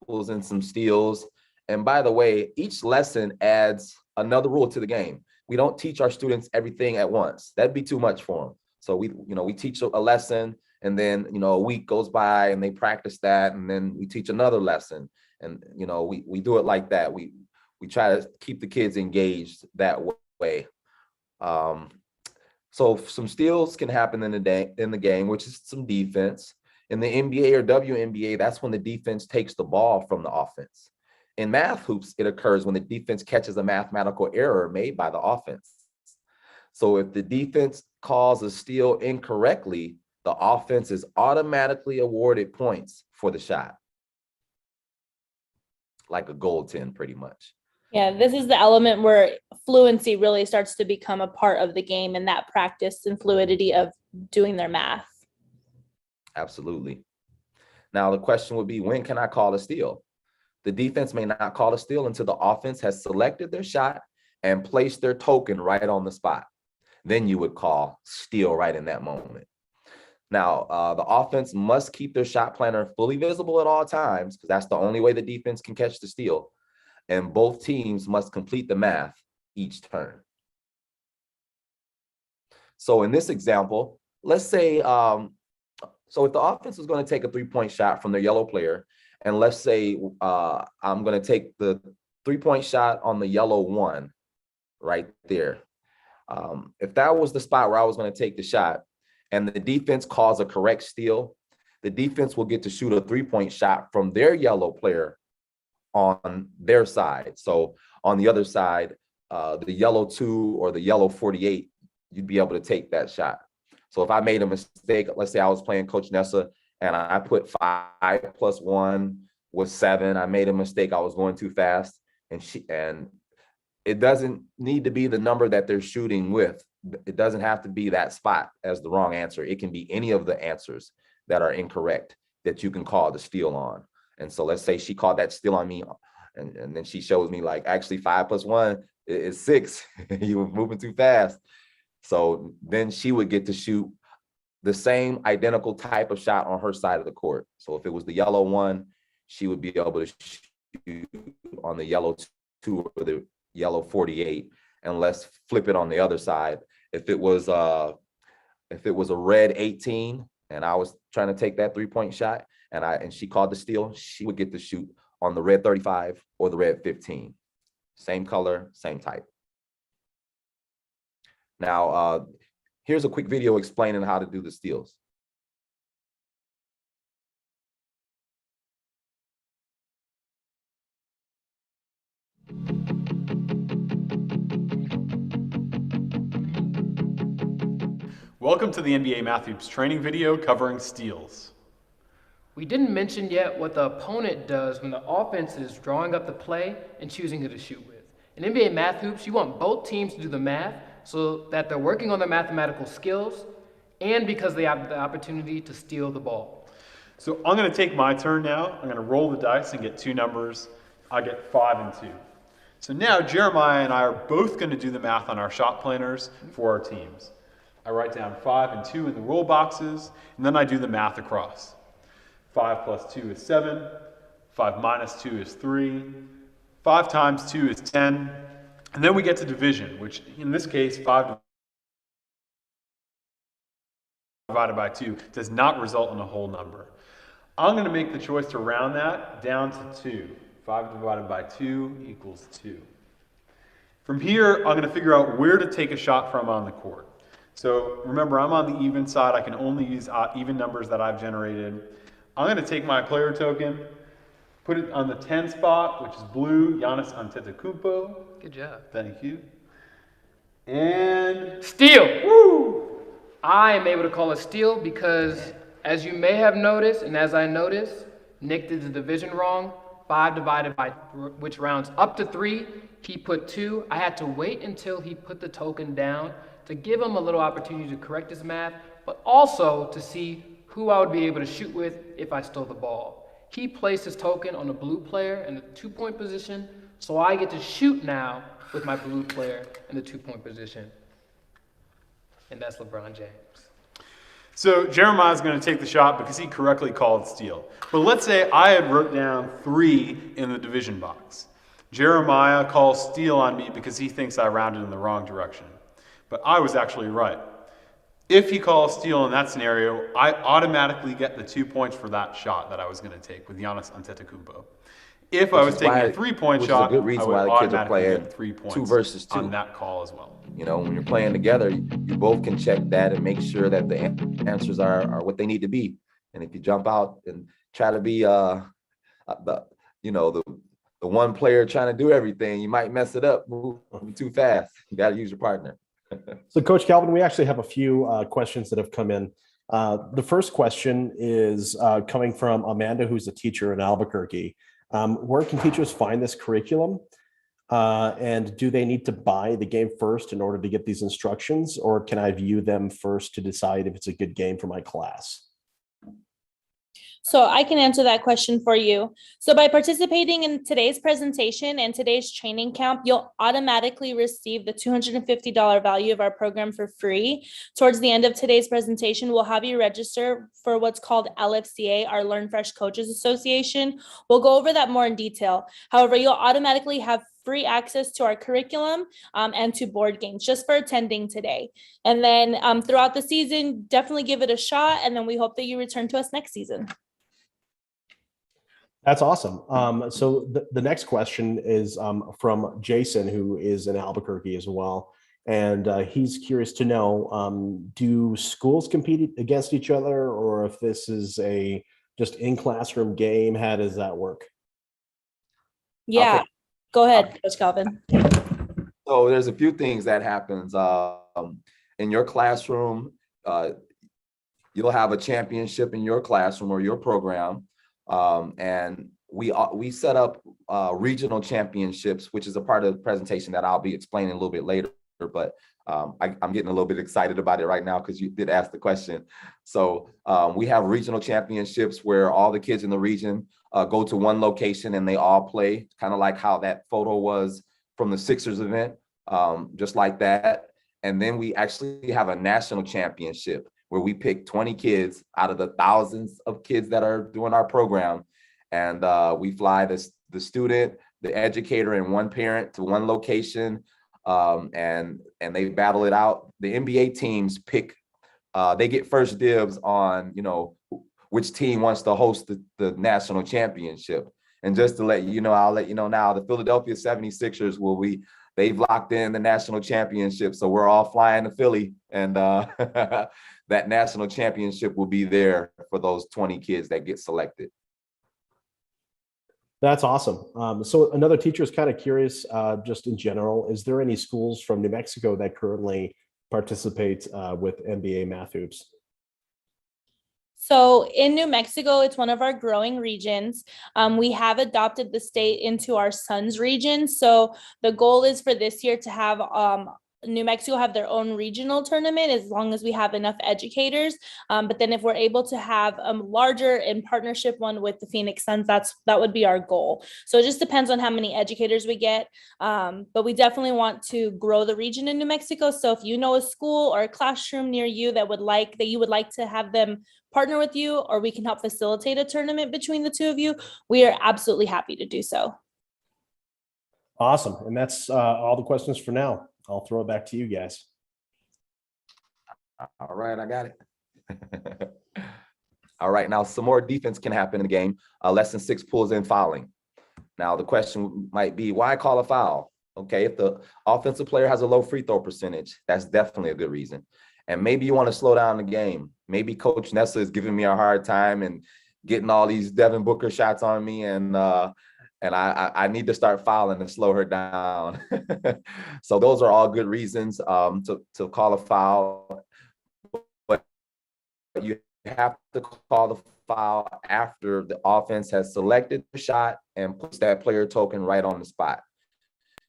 pulls in some steals. And by the way, each lesson adds another rule to the game. We don't teach our students everything at once. That'd be too much for them. So we teach a lesson, and then, a week goes by and they practice that. And then we teach another lesson. And, we do it like that. We try to keep the kids engaged that way. So some steals can happen in the game, which is some defense. In the NBA or WNBA, that's when the defense takes the ball from the offense. In math hoops, it occurs when the defense catches a mathematical error made by the offense. So if the defense calls a steal incorrectly, the offense is automatically awarded points for the shot. Like a goaltend, pretty much. Yeah, this is the element where fluency really starts to become a part of the game, and that practice and fluidity of doing their math. Absolutely. Now, the question would be, when can I call a steal? The defense may not call a steal until the offense has selected their shot and placed their token right on the spot. Then you would call steal right in that moment. Now, the offense must keep their shot planner fully visible at all times, because that's the only way the defense can catch the steal. And both teams must complete the math each turn. So in this example, let's say, so if the offense is going to take a 3-point shot from their yellow player, and let's say I'm going to take the 3-point shot on the yellow 1 right there. If that was the spot where I was going to take the shot, and the defense calls a correct steal, the defense will get to shoot a 3-point shot from their yellow player on their side. So on the other side, the yellow 2 or the yellow 48, you'd be able to take that shot. So if I made a mistake, let's say I was playing Coach Nessa and I put 5 plus 1 was 7. I made a mistake. I was going too fast, and it doesn't need to be the number that they're shooting with. It doesn't have to be that spot as the wrong answer. It can be any of the answers that are incorrect that you can call the steal on. And so let's say she called that steal on me, and then she shows me like, actually 5 plus 1 is 6. You were moving too fast. So then she would get to shoot the same identical type of shot on her side of the court. So if it was the yellow one, she would be able to shoot on the yellow 2 or the yellow 48, and let's flip it on the other side. If it was a red 18 and I was trying to take that 3-point shot and she called the steal, she would get to shoot on the red 35 or the red 15. Same color, same type. Now, here's a quick video explaining how to do the steals. Welcome to the NBA Math Hoops training video covering steals. We didn't mention yet what the opponent does when the offense is drawing up the play and choosing who to shoot with. In NBA Math Hoops, you want both teams to do the math so that they're working on their mathematical skills and because they have the opportunity to steal the ball. So I'm going to take my turn now. I'm going to roll the dice and get 2 numbers. I get 5 and 2. So now Jeremiah and I are both going to do the math on our shot planners for our teams. I write down 5 and 2 in the roll boxes, and then I do the math across. 5 plus 2 is 7. 5 minus 2 is 3. 5 times 2 is 10. And then we get to division, which in this case, 5 divided by 2 does not result in a whole number. I'm going to make the choice to round that down to 2. 5 divided by 2 equals 2. From here, I'm going to figure out where to take a shot from on the court. So remember, I'm on the even side. I can only use even numbers that I've generated. I'm going to take my player token, put it on the 10 spot, which is blue, Giannis Antetokounmpo. Good job. Thank you. And Steal! woo! I am able to call a steal because, as you may have noticed, and as I noticed, Nick did the division wrong. 5 divided by, which rounds up to 3. He put 2. I had to wait until he put the token down to give him a little opportunity to correct his math, but also to see who I would be able to shoot with if I stole the ball. He placed his token on the blue player in the 2-point position, so I get to shoot now with my blue player in the 2-point position. And that's LeBron James. So Jeremiah's going to take the shot because he correctly called steal. But let's say I had wrote down 3 in the division box. Jeremiah calls steal on me because he thinks I rounded in the wrong direction. But I was actually right. If he calls steal in that scenario, I automatically get the 2 points for that shot that I was going to take with Giannis Antetokounmpo. If I was taking a 3-point shot, I would automatically get 3 points 2 versus 2 on that call as well. You know, when you're playing together, you both can check that and make sure that the answers are what they need to be. And if you jump out and try to be the one player trying to do everything, you might mess it up, move too fast. You got to use your partner. So Coach Calvin, we actually have a few questions that have come in. The first question is coming from Amanda, who's a teacher in Albuquerque. Where can teachers find this curriculum? And do they need to buy the game first in order to get these instructions, or can I view them first to decide if it's a good game for my class? So I can answer that question for you. So by participating in today's presentation and today's training camp, you'll automatically receive the $250 value of our program for free. Towards the end of today's presentation, we'll have you register for what's called LFCA, our Learn Fresh Coaches Association. We'll go over that more in detail. However, you'll automatically have free access to our curriculum and to board games just for attending today. And then throughout the season, definitely give it a shot. And then we hope that you return to us next season. That's awesome. So the next question is from Jason, who is in Albuquerque as well. And he's curious to know, do schools compete against each other, or if this is a just in-classroom game, how does that work? Yeah, go ahead, Coach Calvin. So there's a few things that happens in your classroom. You'll have a championship in your classroom or your program. And we set up regional championships, which is a part of the presentation that I'll be explaining a little bit later, but I'm getting a little bit excited about it right now because you did ask the question. So we have regional championships where all the kids in the region go to one location and they all play, kind of like how that photo was from the Sixers event, just like that. And then we actually have a national championship where we pick 20 kids out of the thousands of kids that are doing our program. And we fly the student, the educator, and one parent to one location. And they battle it out. The NBA teams pick, they get first dibs on, which team wants to host the national championship. And just to let you know, I'll let you know now, the Philadelphia 76ers they've locked in the national championship. So we're all flying to Philly, and that national championship will be there for those 20 kids that get selected. That's awesome. So another teacher is kind of curious, just in general, is there any schools from New Mexico that currently participate with NBA math hoops? So in New Mexico, it's one of our growing regions. We have adopted the state into our son's region. So the goal is for this year to have New Mexico have their own regional tournament as long as we have enough educators. But then if we're able to have a larger in partnership one with the Phoenix Suns, that would be our goal. So it just depends on how many educators we get. But we definitely want to grow the region in New Mexico. So if you know a school or a classroom near you that you would like to have them partner with you, or we can help facilitate a tournament between the two of you, we are absolutely happy to do so. Awesome. And that's all the questions for now. I'll throw it back to you guys. All right, I got it. All right, now some more defense can happen in the game. Less than 6 pulls in fouling. Now the question might be, why call a foul? Okay, if the offensive player has a low free throw percentage, that's definitely a good reason. And maybe you want to slow down the game. Maybe Coach Nessa is giving me a hard time and getting all these Devin Booker shots on me, and I need to start fouling and slow her down. So those are all good reasons to call a foul. But you have to call the foul after the offense has selected the shot and puts that player token right on the spot.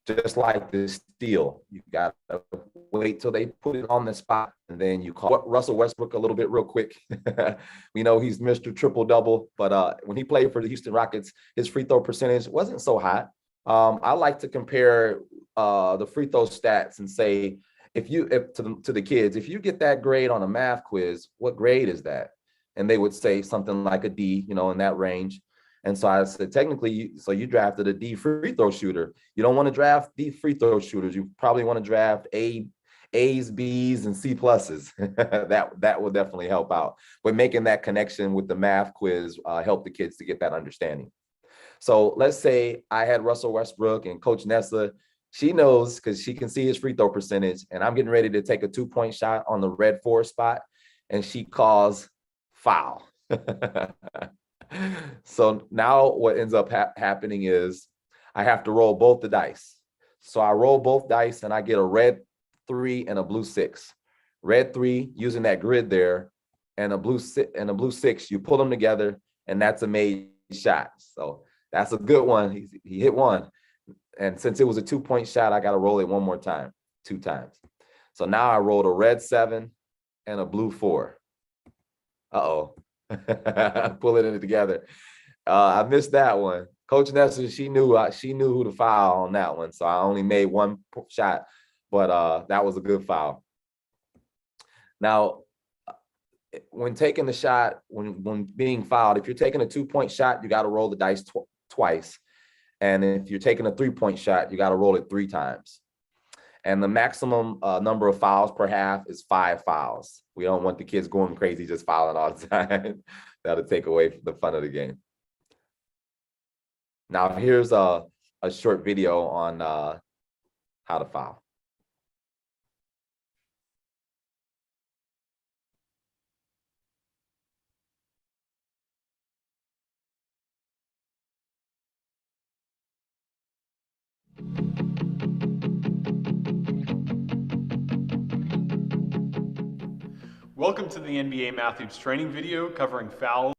Just like the steal, you got to wait till they put it on the spot, and then you call Russell Westbrook a little bit real quick. We know he's Mr. Triple-Double, but when he played for the Houston Rockets, his free throw percentage wasn't so hot. I like to compare the free throw stats and say, to the kids, if you get that grade on a math quiz, what grade is that? And they would say something like a D, in that range. And so I said, technically, so you drafted a D free throw shooter. You don't want to draft D free throw shooters. You probably want to draft A's, B's, and C pluses. that will definitely help out. But making that connection with the math quiz help the kids to get that understanding. So let's say I had Russell Westbrook and Coach Nessa. She knows because she can see his free throw percentage, and I'm getting ready to take a 2-point shot on the red 4 spot, and she calls foul. So now what ends up happening is I have to roll both the dice. So I roll both dice and I get a red 3 and a blue 6. Red 3 using that grid there, and a blue 6. You pull them together, and that's a made shot. So that's a good one. He hit one, and since it was a 2-point shot, I got to roll it one more time, 2 times. So now I rolled a red 7 and a blue 4. Uh-oh. Pulling it together. I missed that one. Coach Nessa, she knew who to foul on that one, so I only made 1 shot, but that was a good foul. Now, when taking the shot, when being fouled, if you're taking a 2-point shot, you got to roll the dice twice, and if you're taking a 3-point shot, you got to roll it 3 times. And the maximum number of fouls per half is 5 fouls. We don't want the kids going crazy just fouling all the time. That'll take away the fun of the game. Now, here's a short video on how to foul. Welcome to the NBA Math Hoops training video covering fouls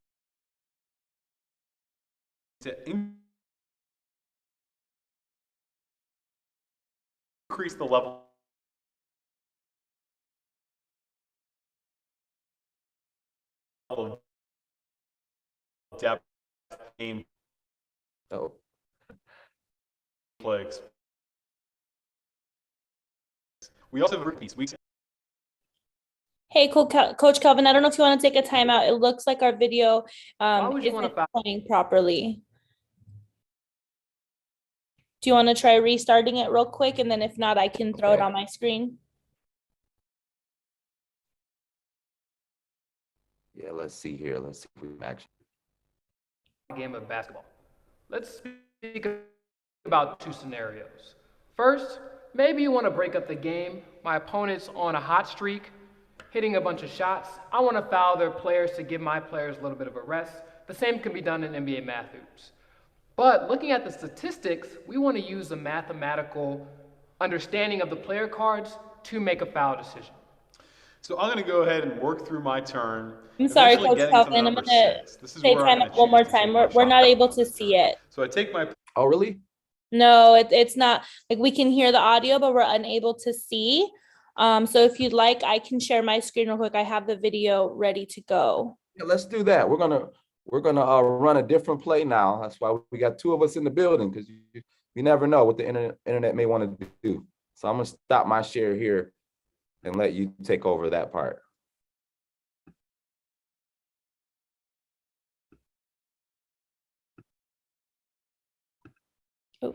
to increase the level of depth game plays. We also have a piece. Hey, Coach Calvin, I don't know if you want to take a timeout. It looks like our video Why would you want to isn't foul? playing properly. Do you want to try restarting it real quick? And then if not, I can throw it on my screen. Yeah, let's see here. Let's see if we match. Game of basketball. Let's speak about two scenarios. First, maybe you want to break up the game. My opponent's on a hot streak, hitting a bunch of shots. I want to foul their players to give my players a little bit of a rest. The same can be done in NBA math hoops. But looking at the statistics, we want to use the mathematical understanding of the player cards to make a foul decision. So I'm going to go ahead and work through my turn. I'm sorry, eventually Coach getting to the Calvin. I'm number going to 6. This is say where I'm time going out to one more choose to take time. my We're shot not from able for to this see turn. it. So I take my Oh, really? No, it's not. Like, we can hear the audio, but we're unable to see. So if you'd like, I can share my screen real quick. I have the video ready to go. Yeah, let's do that. We're gonna run a different play now. That's why we got two of us in the building, because you never know what the internet may want to do. So I'm gonna stop my share here and let you take over that part. Oh.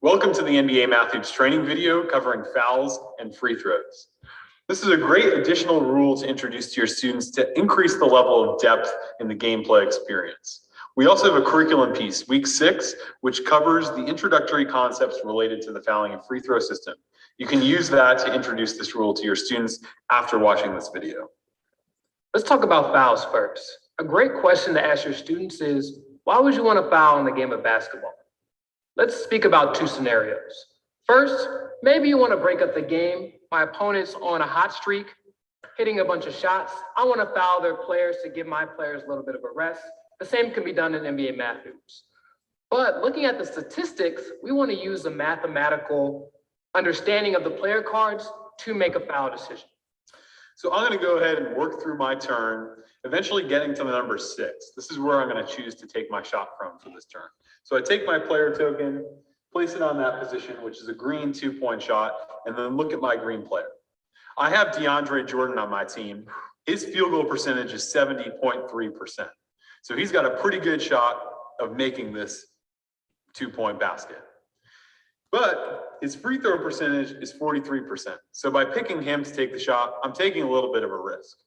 Welcome to the NBA Math Hoops training video covering fouls and free throws. This is a great additional rule to introduce to your students to increase the level of depth in the gameplay experience. We also have a curriculum piece, week 6, which covers the introductory concepts related to the fouling and free throw system. You can use that to introduce this rule to your students after watching this video. Let's talk about fouls first. A great question to ask your students is, why would you want to foul in the game of basketball? Let's speak about two scenarios. First, maybe you want to break up the game. My opponent's on a hot streak, hitting a bunch of shots. I want to foul their players to give my players a little bit of a rest. The same can be done in NBA math hoops. But looking at the statistics, we want to use the mathematical understanding of the player cards to make a foul decision. So I'm going to go ahead and work through my turn, eventually getting to the number 6. This is where I'm going to choose to take my shot from for this turn. So I take my player token, place it on that position, which is a green 2-point shot, and then look at my green player. I have DeAndre Jordan on my team. His field goal percentage is 70.3%. So he's got a pretty good shot of making this 2-point basket. But his free throw percentage is 43%. So by picking him to take the shot, I'm taking a little bit of a risk.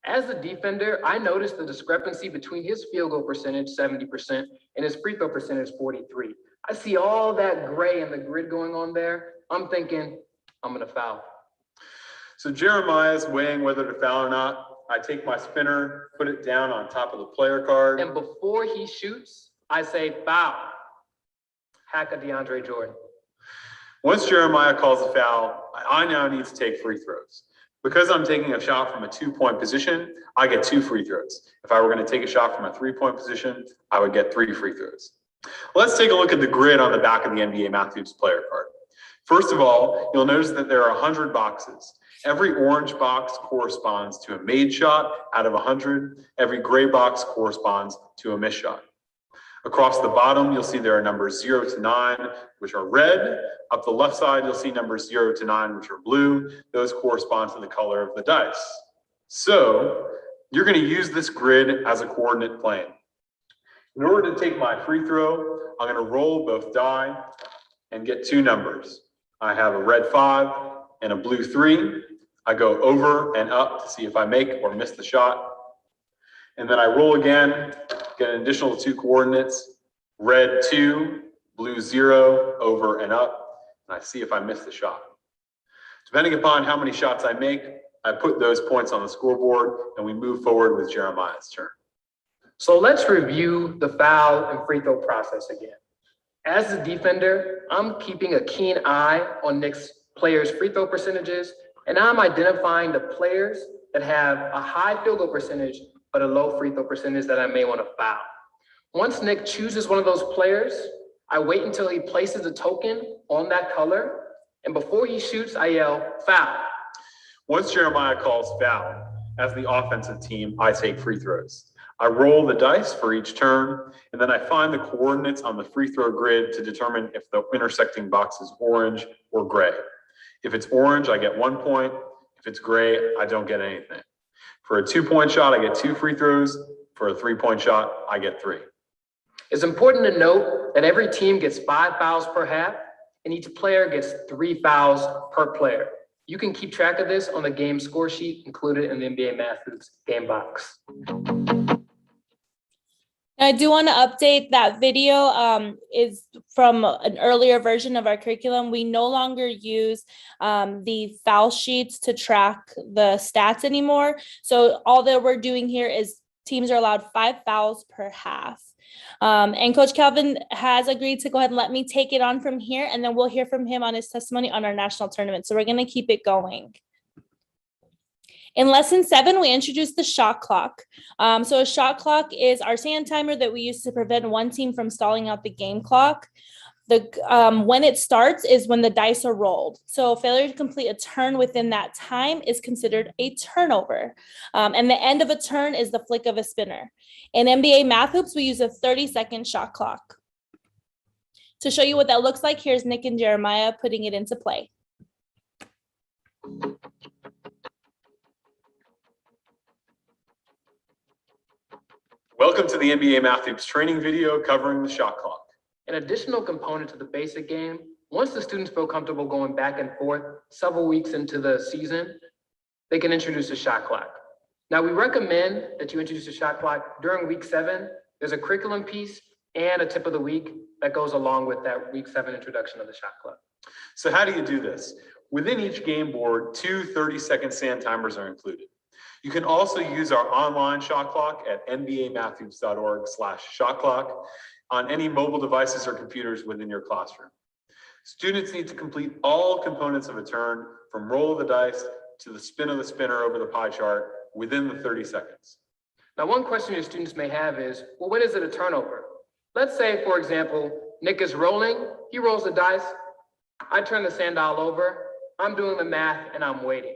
As a defender, I noticed the discrepancy between his field goal percentage, 70%, and his free throw percentage, 43. I see all that gray in the grid going on there. I'm thinking, I'm going to foul. So Jeremiah's weighing whether to foul or not. I take my spinner, put it down on top of the player card. And before he shoots, I say foul. Hack a DeAndre Jordan. Once Jeremiah calls a foul, I now need to take free throws. Because I'm taking a shot from a 2-point position, I get 2 free throws. If I were going to take a shot from a 3-point position, I would get 3 free throws. Let's take a look at the grid on the back of the NBA Math Hoops player card. First of all, you'll notice that there are 100 boxes. Every orange box corresponds to a made shot out of 100. Every gray box corresponds to a missed shot. Across the bottom, you'll see there are numbers 0 to 9, which are red. Up the left side, you'll see numbers 0 to 9, which are blue. Those correspond to the color of the dice. So you're going to use this grid as a coordinate plane. In order to take my free throw, I'm going to roll both die and get 2 numbers. I have a red 5 and a blue 3. I go over and up to see if I make or miss the shot. And then I roll again, get an additional 2 coordinates, red 2, blue 0, over and up, and I see if I miss the shot. Depending upon how many shots I make, I put those points on the scoreboard and we move forward with Jeremiah's turn. So let's review the foul and free throw process again. As a defender, I'm keeping a keen eye on Nick's players' free throw percentages, and I'm identifying the players that have a high field goal percentage but a low free throw percentage that I may want to foul. Once Nick chooses one of those players, I wait until he places a token on that color, and before he shoots, I yell, foul. Once Jeremiah calls foul, as the offensive team, I take free throws. I roll the dice for each turn, and then I find the coordinates on the free throw grid to determine if the intersecting box is orange or gray. If it's orange, I get 1 point. If it's gray, I don't get anything. For a 2-point shot, I get 2 free throws. For a 3-point shot, I get 3. It's important to note that every team gets 5 fouls per half, and each player gets 3 fouls per player. You can keep track of this on the game score sheet included in the NBA Math Hoops game box. I do want to update that video is from an earlier version of our curriculum. We no longer use the foul sheets to track the stats anymore. So all that we're doing here is teams are allowed 5 fouls per half. And Coach Calvin has agreed to go ahead and let me take it on from here, and then we'll hear from him on his testimony on our national tournament. So we're going to keep it going. In lesson 7, we introduced the shot clock. So a shot clock is our sand timer that we use to prevent one team from stalling out the game clock. When it starts is when the dice are rolled. So failure to complete a turn within that time is considered a turnover. And the end of a turn is the flick of a spinner. In NBA Math Hoops, we use a 30-second shot clock. To show you what that looks like, here's Nick and Jeremiah putting it into play. Welcome to the NBA Math Hoops training video covering the shot clock. An additional component to the basic game, once the students feel comfortable going back and forth several weeks into the season, they can introduce a shot clock. Now, we recommend that you introduce a shot clock during week 7. There's a curriculum piece and a tip of the week that goes along with that week 7 introduction of the shot clock. So how do you do this? Within each game board, 2 30-second sand timers are included. You can also use our online shot clock at nbamathhoops.org/shot clock on any mobile devices or computers within your classroom. Students need to complete all components of a turn, from roll of the dice to the spin of the spinner over the pie chart, within the 30 seconds. Now, one question your students may have is, well, when is it a turnover? Let's say, for example, Nick is rolling, he rolls the dice, I turn the sand dial over, I'm doing the math, and I'm waiting.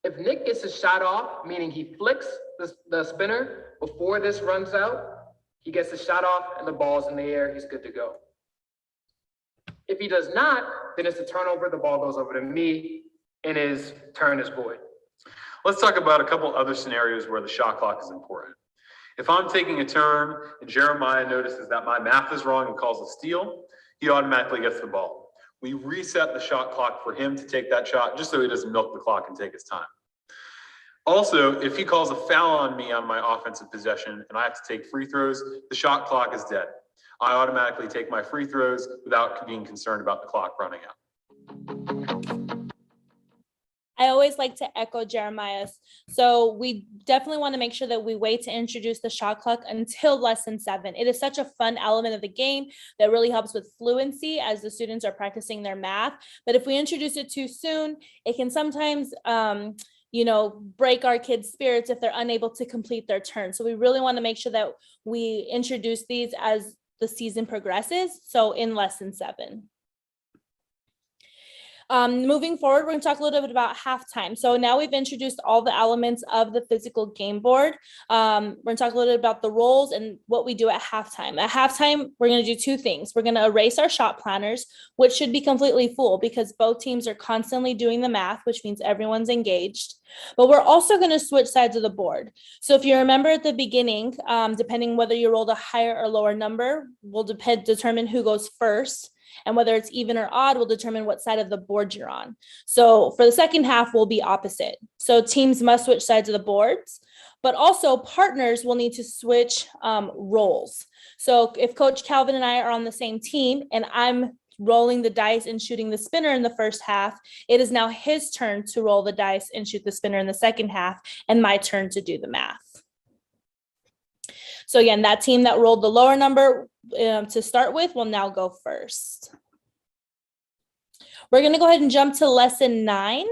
If Nick gets his shot off, meaning he flicks the spinner before this runs out, he gets the shot off and the ball's in the air, he's good to go. If he does not, then it's a turnover, the ball goes over to me, and his turn is void. Let's talk about a couple other scenarios where the shot clock is important. If I'm taking a turn and Jeremiah notices that my math is wrong and calls a steal, he automatically gets the ball. We reset the shot clock for him to take that shot just so he doesn't milk the clock and take his time. Also, if he calls a foul on me on my offensive possession and I have to take free throws, the shot clock is dead. I automatically take my free throws without being concerned about the clock running out. I always like to echo Jeremiah's. So we definitely want to make sure that we wait to introduce the shot clock until lesson 7. It is such a fun element of the game that really helps with fluency as the students are practicing their math. But if we introduce it too soon, it can sometimes break our kids' spirits if they're unable to complete their turn. So we really want to make sure that we introduce these as the season progresses. So in lesson 7. Moving forward, we're going to talk a little bit about halftime. So now we've introduced all the elements of the physical game board. We're going to talk a little bit about the roles and what we do at halftime. At halftime, we're going to do 2 things. We're going to erase our shot planners, which should be completely full because both teams are constantly doing the math, which means everyone's engaged. But we're also going to switch sides of the board. So if you remember at the beginning, depending whether you rolled a higher or lower number, will determine who goes first. And whether it's even or odd will determine what side of the board you're on. So for the second half, we'll be opposite. So teams must switch sides of the boards, but also partners will need to switch roles. So if Coach Calvin and I are on the same team and I'm rolling the dice and shooting the spinner in the first half, it is now his turn to roll the dice and shoot the spinner in the second half and my turn to do the math. So again, that team that rolled the lower number to start with will now go first. We're going to go ahead and jump to lesson 9.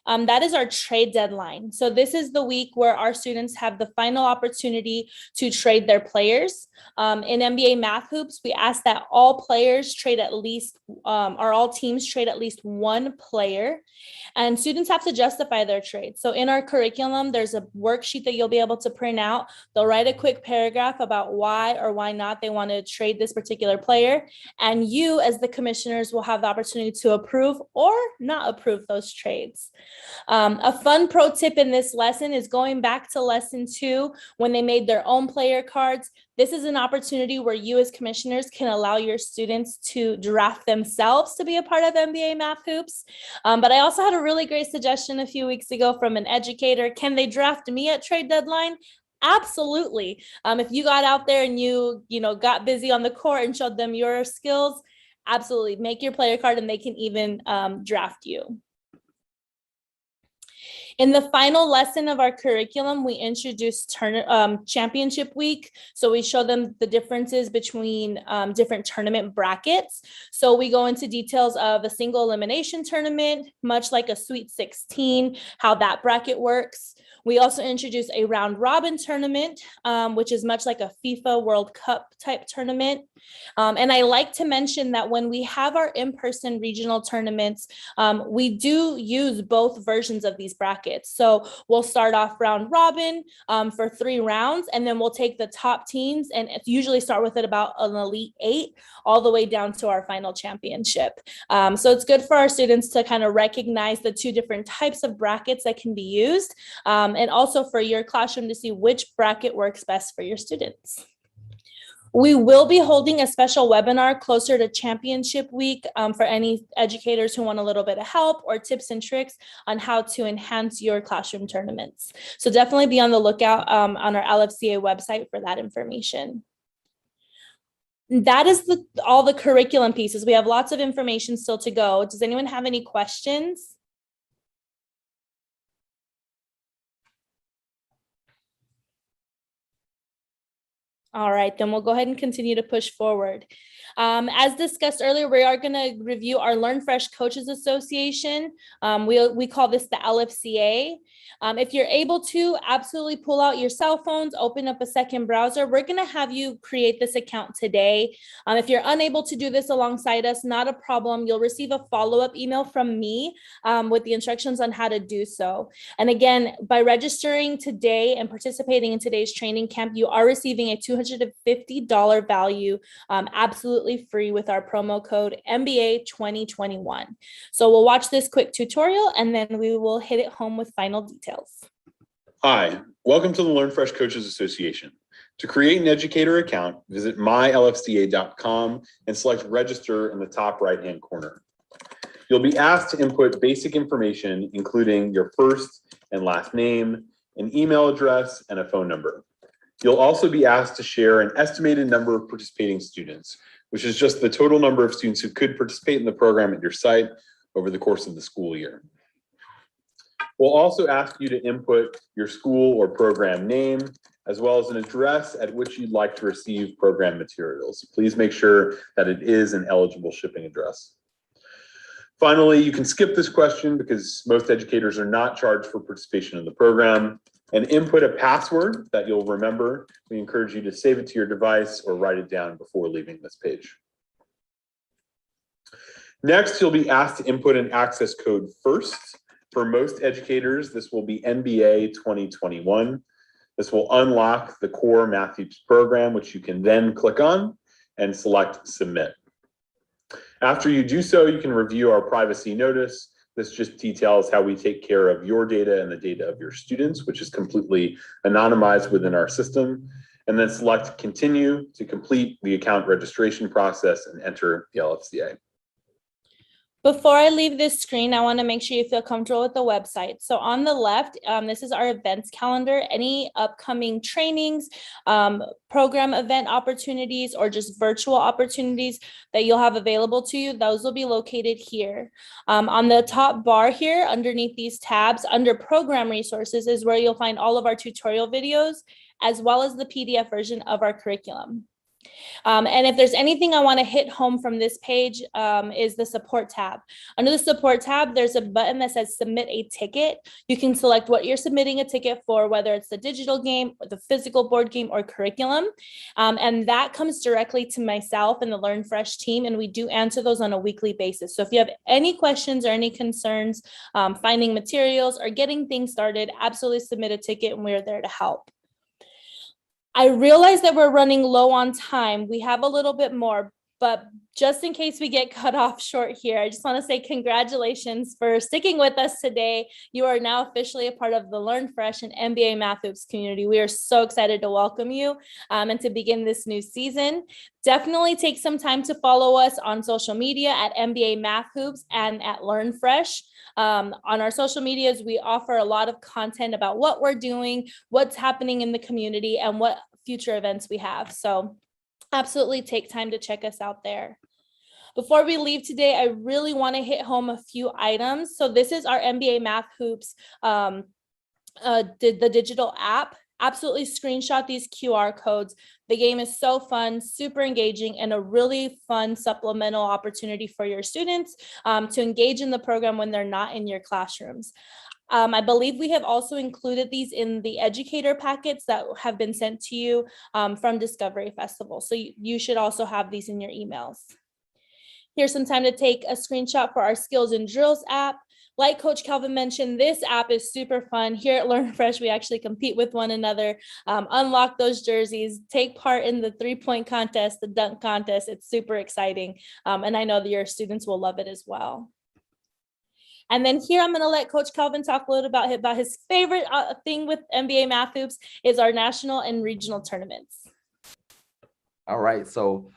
that is our trade deadline. So this is the week where our students have the final opportunity to trade their players. In NBA Math Hoops, we ask that all players trade at least, or all teams trade at least one player, and students have to justify their trade. So in our curriculum, there's a worksheet that you'll be able to print out. They'll write a quick paragraph about why or why not they want to trade this particular player. And you, as the commissioners, will have the opportunity to approve or not approve those trades. A fun pro tip in this lesson is going back to lesson 2 when they made their own player cards. This is an opportunity where you as commissioners can allow your students to draft themselves to be a part of NBA Math Hoops. But I also had a really great suggestion a few weeks ago from an educator. Can they draft me at trade deadline? Absolutely. If you got out there and you got busy on the court and showed them your skills, absolutely make your player card and they can even draft you. In the final lesson of our curriculum, we introduced championship week. So we show them the differences between different tournament brackets. So we go into details of a single elimination tournament, much like a Sweet 16, how that bracket works. We also introduced a round robin tournament, which is much like a FIFA World Cup type tournament. And I like to mention that when we have our in-person regional tournaments, we do use both versions of these brackets. So we'll start off round robin for 3 rounds, and then we'll take the top teams and usually start with it about an Elite 8 all the way down to our final championship. So it's good for our students to kind of recognize the 2 different types of brackets that can be used. And also for your classroom to see which bracket works best for your students. We will be holding a special webinar closer to championship week for any educators who want a little bit of help or tips and tricks on how to enhance your classroom tournaments. So definitely be on the lookout on our LFCA website for that information. That is all the curriculum pieces. We have lots of information still to go. Does anyone have any questions? All right, then we'll go ahead and continue to push forward. As discussed earlier, we are going to review our Learn Fresh Coaches Association. We call this the LFCA. If you're able to, absolutely pull out your cell phones, open up a second browser. We're going to have you create this account today. If you're unable to do this alongside us, not a problem. You'll receive a follow-up email from me with the instructions on how to do so. And again, by registering today and participating in today's training camp, you are receiving a $250 value absolutely free with our promo code MBA 2021. So we'll watch this quick tutorial and then we will hit it home with final details. Hi, welcome to the Learn Fresh Coaches Association. To create an educator account, visit mylfca.com and select register in the top right-hand corner. You'll be asked to input basic information, including your first and last name, an email address, and a phone number. You'll also be asked to share an estimated number of participating students, which is just the total number of students who could participate in the program at your site over the course of the school year. We'll also ask you to input your school or program name, as well as an address at which you'd like to receive program materials. Please make sure that it is an eligible shipping address. Finally, you can skip this question because most educators are not charged for participation in the program. And input a password that you'll remember. We encourage you to save it to your device or write it down before leaving this page. Next, you'll be asked to input an access code first. For most educators, this will be NBA 2021. This will unlock the core Math Hoops program, which you can then click on and select Submit. After you do so, you can review our privacy notice. This just details how we take care of your data and the data of your students, which is completely anonymized within our system. And then select Continue to complete the account registration process and enter the LFCA. Before I leave this screen, I want to make sure you feel comfortable with the website. So on the left, this is our events calendar. Any upcoming trainings, program event opportunities, or just virtual opportunities that you'll have available to you, those will be located here. On the top bar here, underneath these tabs, under program resources is where you'll find all of our tutorial videos, as well as the PDF version of our curriculum. And if there's anything I want to hit home from this page is the support tab. Under the support tab, there's a button that says submit a ticket. You can select what you're submitting a ticket for, whether it's the digital game or the physical board game or curriculum. And that comes directly to myself and the Learn Fresh team. And we do answer those on a weekly basis. So if you have any questions or any concerns, finding materials or getting things started, absolutely submit a ticket and we're there to help. I realize that we're running low on time. We have a little bit more, but just in case we get cut off short here, I just want to say congratulations for sticking with us today. You are now officially a part of the Learn Fresh and NBA Math Hoops community. We are so excited to welcome you and to begin this new season. Definitely take some time to follow us on social media at NBA Math Hoops and at Learn Fresh. On our social medias, we offer a lot of content about what we're doing, what's happening in the community, and what future events we have. So absolutely take time to check us out there. Before we leave today, I really want to hit home a few items. So this is our NBA Math Hoops, the digital app. Absolutely screenshot these QR codes. The game is so fun, super engaging, and a really fun supplemental opportunity for your students to engage in the program when they're not in your classrooms. I believe we have also included these in the Educator packets that have been sent to you from Discovery Festival. So you should also have these in your emails. Here's some time to take a screenshot for our Skills and Drills app. Like Coach Calvin mentioned, this app is super fun. Here at Learn Fresh, we actually compete with one another, unlock those jerseys, take part in the 3-point contest, the dunk contest. It's super exciting. And I know that your students will love it as well. And then here, I'm going to let Coach Calvin talk a little about his favorite thing with NBA Math Hoops is our national and regional tournaments. All right, so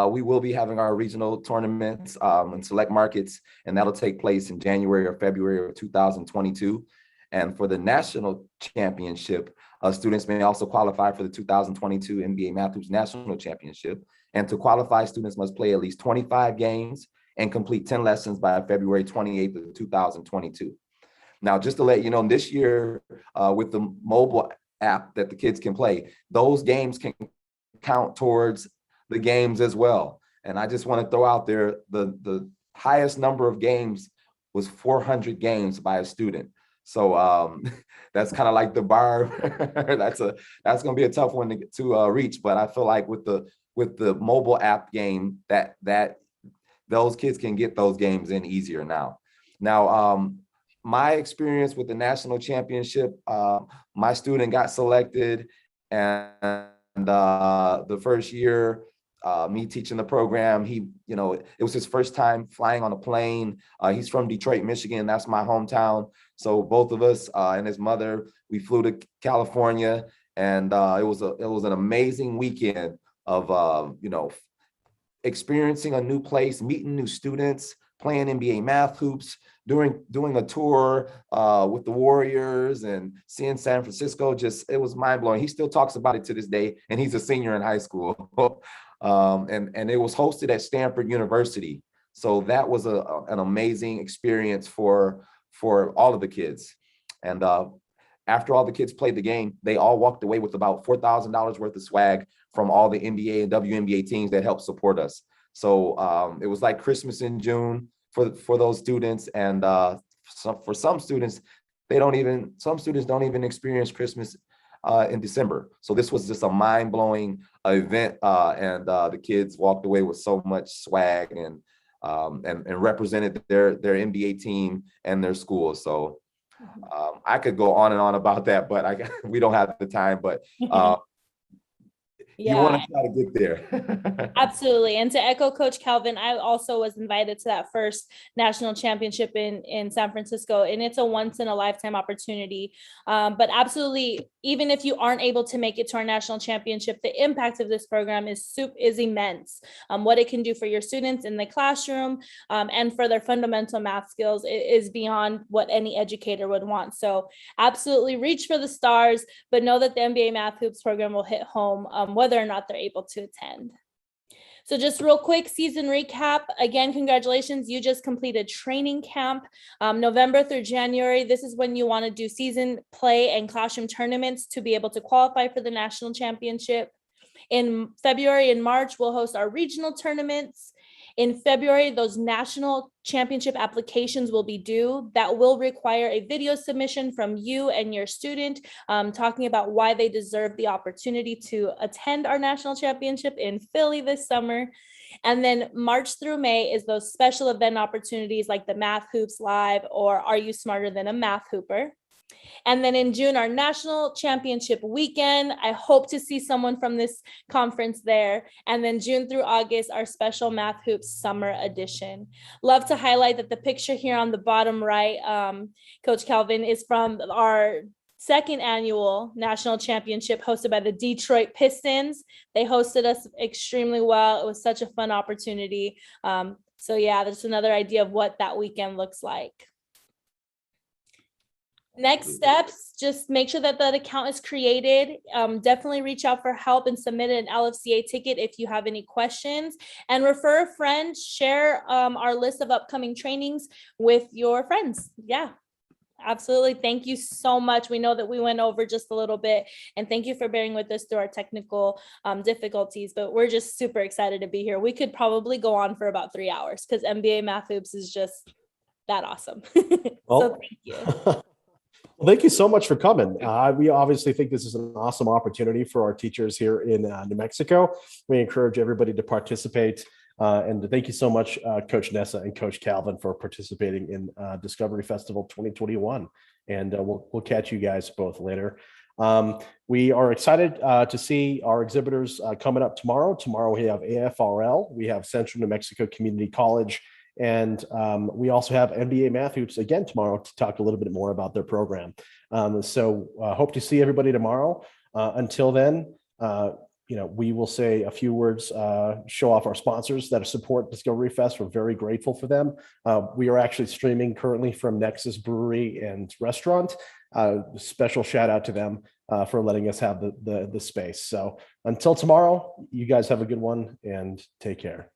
we will be having our regional tournaments in select markets, and that'll take place in January or February of 2022. And for the national championship, students may also qualify for the 2022 NBA Math Hoops National Championship. And to qualify, students must play at least 25 games and complete 10 lessons by February 28th of 2022. Now, just to let you know, this year with the mobile app that the kids can play, those games can count towards the games as well. And I just want to throw out there, the highest number of games was 400 games by a student. So that's kind of like the bar. that's going to be a tough one to reach. But I feel like with the mobile app game, that those kids can get those games in easier now. Now, my experience with the national championship, my student got selected, and the first year, me teaching the program, it was his first time flying on a plane. He's from Detroit, Michigan. That's my hometown. So both of us and his mother, we flew to California, and it was an amazing weekend of experiencing a new place, meeting new students, playing NBA Math Hoops, doing a tour with the Warriors and seeing San Francisco. It was mind blowing. He still talks about it to this day, and he's a senior in high school. And it was hosted at Stanford University. So that was an amazing experience for all of the kids. And after all the kids played the game, they all walked away with about $4,000 worth of swag from all the NBA and WNBA teams that helped support us. So it was like Christmas in June for those students. And for some students, some students don't even experience Christmas in December. So this was just a mind-blowing event, and the kids walked away with so much swag and represented their NBA team and their school. So I could go on and on about that, but we don't have the time. But you want to try to get there. Absolutely. And to echo Coach Calvin, I also was invited to that first national championship in San Francisco, and it's a once in a lifetime opportunity. But absolutely, even if you aren't able to make it to our national championship, the impact of this program is immense. What it can do for your students in the classroom and for their fundamental math skills is beyond what any educator would want. So absolutely reach for the stars, but know that the NBA Math Hoops program will hit home whether or not they're able to attend. So just real quick season recap. Again, congratulations. You just completed training camp, November through January. This is when you want to do season play and classroom tournaments to be able to qualify for the national championship. In February and March, we'll host our regional tournaments. In February, those national championship applications will be due. That will require a video submission from you and your student talking about why they deserve the opportunity to attend our national championship in Philly this summer. And then March through May is those special event opportunities like the Math Hoops Live or Are You Smarter Than a Math Hooper? And then in June, our national championship weekend. I hope to see someone from this conference there. And then June through August, our special Math Hoops summer edition. Love to highlight that the picture here on the bottom right, Coach Calvin, is from our second annual national championship hosted by the Detroit Pistons. They hosted us extremely well. It was such a fun opportunity. So yeah, that's another idea of what that weekend looks like. Next steps, just make sure that account is created. Definitely reach out for help and submit an LFCA ticket if you have any questions, and refer a friend, share our list of upcoming trainings with your friends. Yeah, absolutely. Thank you so much. We know that we went over just a little bit, and thank you for bearing with us through our technical difficulties, but we're just super excited to be here. We could probably go on for about 3 hours because NBA Math Hoops is just that awesome. So thank you. Well, thank you so much for coming. We obviously think this is an awesome opportunity for our teachers here in New Mexico. We encourage everybody to participate. And thank you so much, Coach Nessa and Coach Calvin, for participating in Discovery Festival 2021. And we'll catch you guys both later. We are excited to see our exhibitors coming up tomorrow. Tomorrow we have AFRL, we have Central New Mexico Community College, and we also have NBA Math Hoops again tomorrow to talk a little bit more about their program. So hope to see everybody tomorrow. Until then, we will say a few words, show off our sponsors that support Discovery Fest. We're very grateful for them. We are actually streaming currently from Nexus Brewery and Restaurant. Special shout out to them for letting us have the space. So until tomorrow, you guys have a good one and take care.